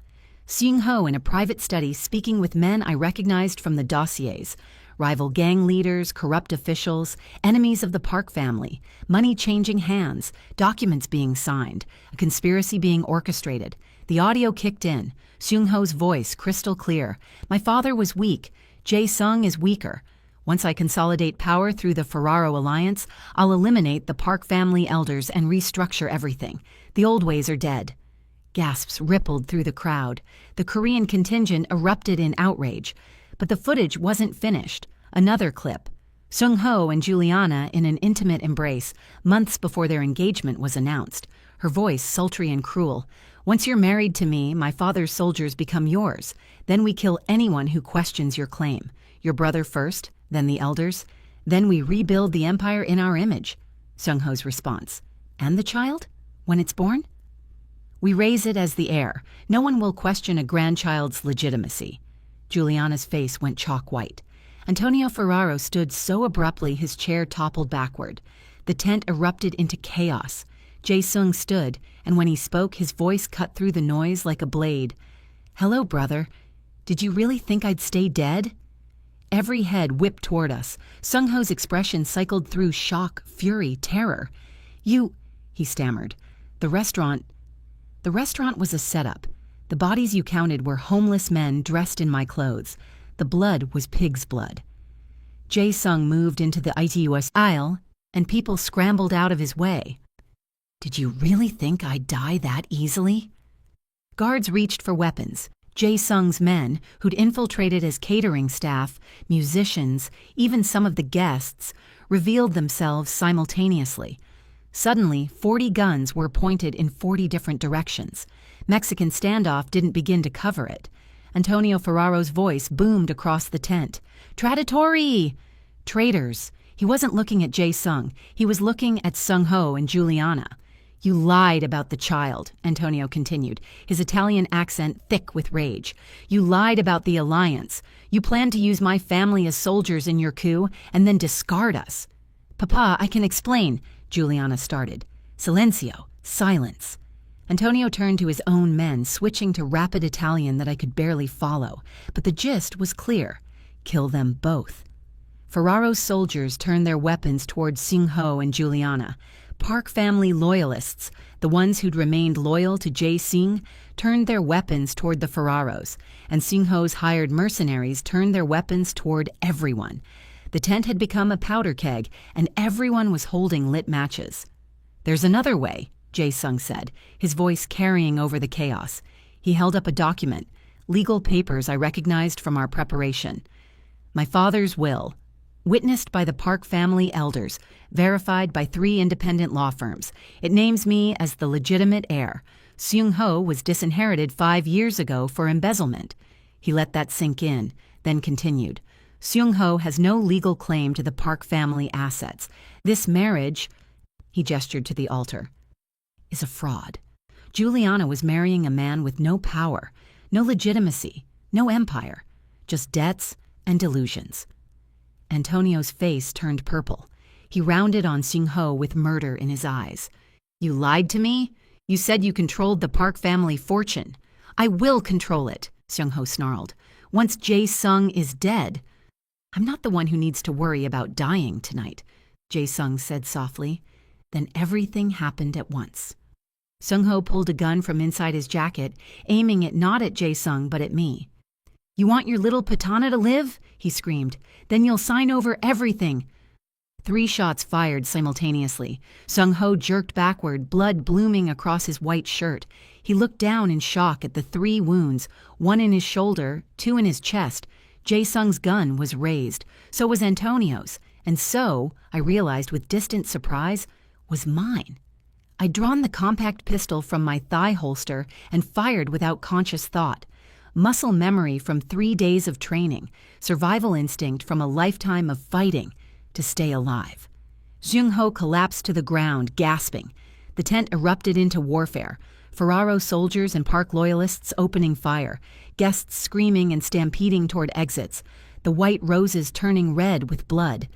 A: Seung-ho in a private study speaking with men I recognized from the dossiers. Rival gang leaders, corrupt officials, enemies of the Park family, money changing hands, documents being signed, a conspiracy being orchestrated. The audio kicked in, Seung-ho's voice crystal clear. My father was weak. Jae-sung is weaker. Once I consolidate power through the Ferraro alliance, I'll eliminate the Park family elders and restructure everything. The old ways are dead. Gasps rippled through the crowd. The Korean contingent erupted in outrage. But the footage wasn't finished. Another clip. Seung-ho and Juliana in an intimate embrace, months before their engagement was announced. Her voice sultry and cruel. "Once you're married to me, my father's soldiers become yours. Then we kill anyone who questions your claim. Your brother first, then the elders. Then we rebuild the empire in our image." Seung-ho's response. "And the child? When it's born?" "We raise it as the heir. No one will question a grandchild's legitimacy." Juliana's face went chalk white. Antonio Ferraro stood so abruptly his chair toppled backward. The tent erupted into chaos. Jae-sung stood, and when he spoke, his voice cut through the noise like a blade. "Hello, brother. Did you really think I'd stay dead?" Every head whipped toward us. Sung-ho's expression cycled through shock, fury, terror. "You," he stammered. The restaurant was a setup. The bodies you counted were homeless men dressed in my clothes. The blood was pig's blood. Jae-sung moved into the ITUS aisle, and people scrambled out of his way. "Did you really think I'd die that easily?" Guards reached for weapons. Jae-sung's men, who'd infiltrated as catering staff, musicians, even some of the guests, revealed themselves simultaneously. Suddenly, 40 guns were pointed in 40 different directions. Mexican standoff didn't begin to cover it. Antonio Ferraro's voice boomed across the tent. "Traditori!" Traitors. He wasn't looking at Jae-sung. He was looking at Sung-ho and Juliana. "You lied about the child," Antonio continued, his Italian accent thick with rage. "You lied about the alliance. You planned to use my family as soldiers in your coup and then discard us." "Papa, I can explain," Juliana started. "Silencio. Silence." Antonio turned to his own men, switching to rapid Italian that I could barely follow. But the gist was clear. Kill them both. Ferraro's soldiers turned their weapons towards Sung-ho and Juliana. Park family loyalists, the ones who'd remained loyal to Jae-sung, turned their weapons toward the Ferraros, and Sung-ho's hired mercenaries turned their weapons toward everyone. The tent had become a powder keg, and everyone was holding lit matches. "There's another way," Jae-sung said, his voice carrying over the chaos. He held up a document, legal papers I recognized from our preparation. "My father's will. Witnessed by the Park family elders, verified by 3 independent law firms. It names me as the legitimate heir. Sung-ho was disinherited 5 years ago for embezzlement." He let that sink in, then continued. "Sung-ho has no legal claim to the Park family assets. This marriage," he gestured to the altar, "is a fraud. Juliana was marrying a man with no power, no legitimacy, no empire, just debts and delusions." Antonio's face turned purple. He rounded on Sung-ho with murder in his eyes. "You lied to me? You said you controlled the Park family fortune." "I will control it," Sung-ho snarled. "Once Jae-sung is dead." "I'm not the one who needs to worry about dying tonight," Jae-sung said softly. Then everything happened at once. Sung-ho pulled a gun from inside his jacket, aiming it not at Jae-sung but at me. "You want your little Patana to live?" he screamed. "Then you'll sign over everything." 3 shots fired simultaneously. Sung-ho jerked backward, blood blooming across his white shirt. He looked down in shock at the 3 wounds, 1 in his shoulder, 2 in his chest. Jae-sung's gun was raised. So was Antonio's. And so, I realized with distant surprise, was mine. I'd drawn the compact pistol from my thigh holster and fired without conscious thought. Muscle memory from 3 days of training, survival instinct from a lifetime of fighting to stay alive. Sung-ho collapsed to the ground, gasping. The tent erupted into warfare. Ferraro soldiers and Park loyalists opening fire, guests screaming and stampeding toward exits, the white roses turning red with blood.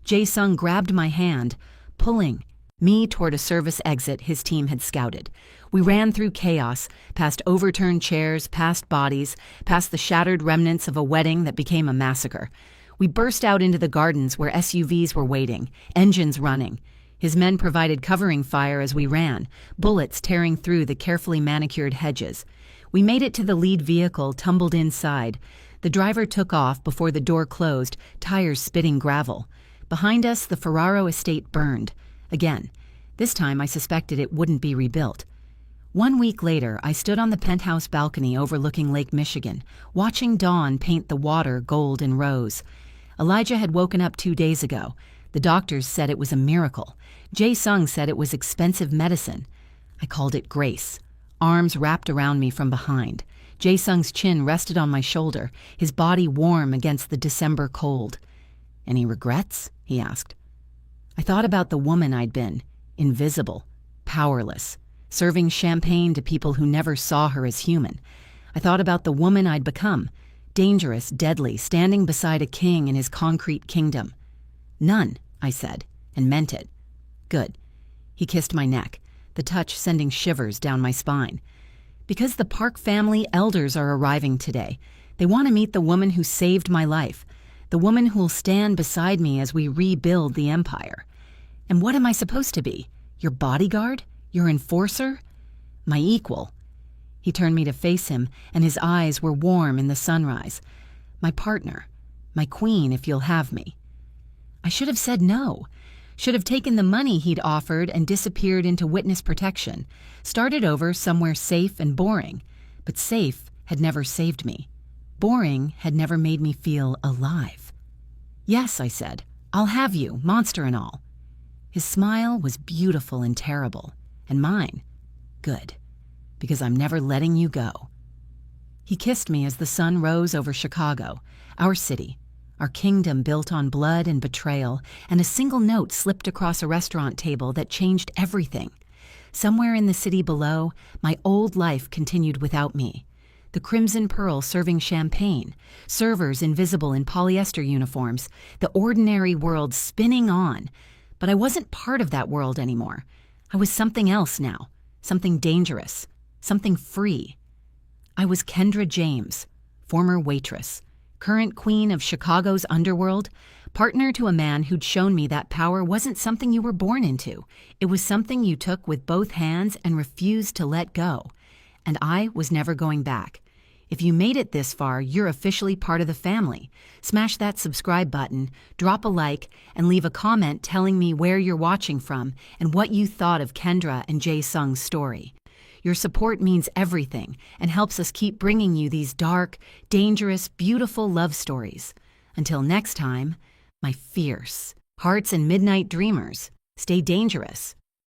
A: Jae-sung grabbed my hand, pulling me toward a service exit his team had scouted. We ran through chaos, past overturned chairs, past bodies, past the shattered remnants of a wedding that became a massacre. We burst out into the gardens where SUVs were waiting, engines running. His men provided covering fire as we ran, bullets tearing through the carefully manicured hedges. We made it to the lead vehicle, tumbled inside. The driver took off before the door closed, tires spitting gravel. Behind us, the Ferraro estate burned. Again. This time I suspected it wouldn't be rebuilt. 1 week later, I stood on the penthouse balcony overlooking Lake Michigan, watching dawn paint the water gold and rose. Elijah had woken up 2 days ago. The doctors said it was a miracle. Jae-sung said it was expensive medicine. I called it grace. Arms wrapped around me from behind. Jae-sung's chin rested on my shoulder, his body warm against the December cold. "Any regrets?" he asked. I thought about the woman I'd been, invisible, powerless, serving champagne to people who never saw her as human. I thought about the woman I'd become, dangerous, deadly, standing beside a king in his concrete kingdom. None, I said, and meant it. Good. He kissed my neck, the touch sending shivers down my spine. Because the Park family elders are arriving today. They want to meet the woman who saved my life, the woman who'll stand beside me as we rebuild the empire. And what am I supposed to be? Your bodyguard? Your enforcer? My equal. He turned me to face him, and his eyes were warm in the sunrise. My partner. My queen, if you'll have me. I should have said no. Should have taken the money he'd offered and disappeared into witness protection. Started over somewhere safe and boring. But safe had never saved me. Boring had never made me feel alive. Yes, I said. I'll have you, monster and all. His smile was beautiful and terrible. And mine, good. Because I'm never letting you go. He kissed me as the sun rose over Chicago, our city, our kingdom built on blood and betrayal, and a single note slipped across a restaurant table that changed everything. Somewhere in the city below, my old life continued without me. The Crimson Pearl serving champagne, servers invisible in polyester uniforms, the ordinary world spinning on. But I wasn't part of that world anymore. I was something else now, something dangerous, something free. I was Kendra James, former waitress, current queen of Chicago's underworld, partner to a man who'd shown me that power wasn't something you were born into. It was something you took with both hands and refused to let go. And I was never going back. If you made it this far, you're officially part of the family. Smash that subscribe button, drop a like, and leave a comment telling me where you're watching from and what you thought of Kendra and Jae Sung's story. Your support means everything and helps us keep bringing you these dark, dangerous, beautiful love stories. Until next time, my fierce hearts and midnight dreamers, stay dangerous.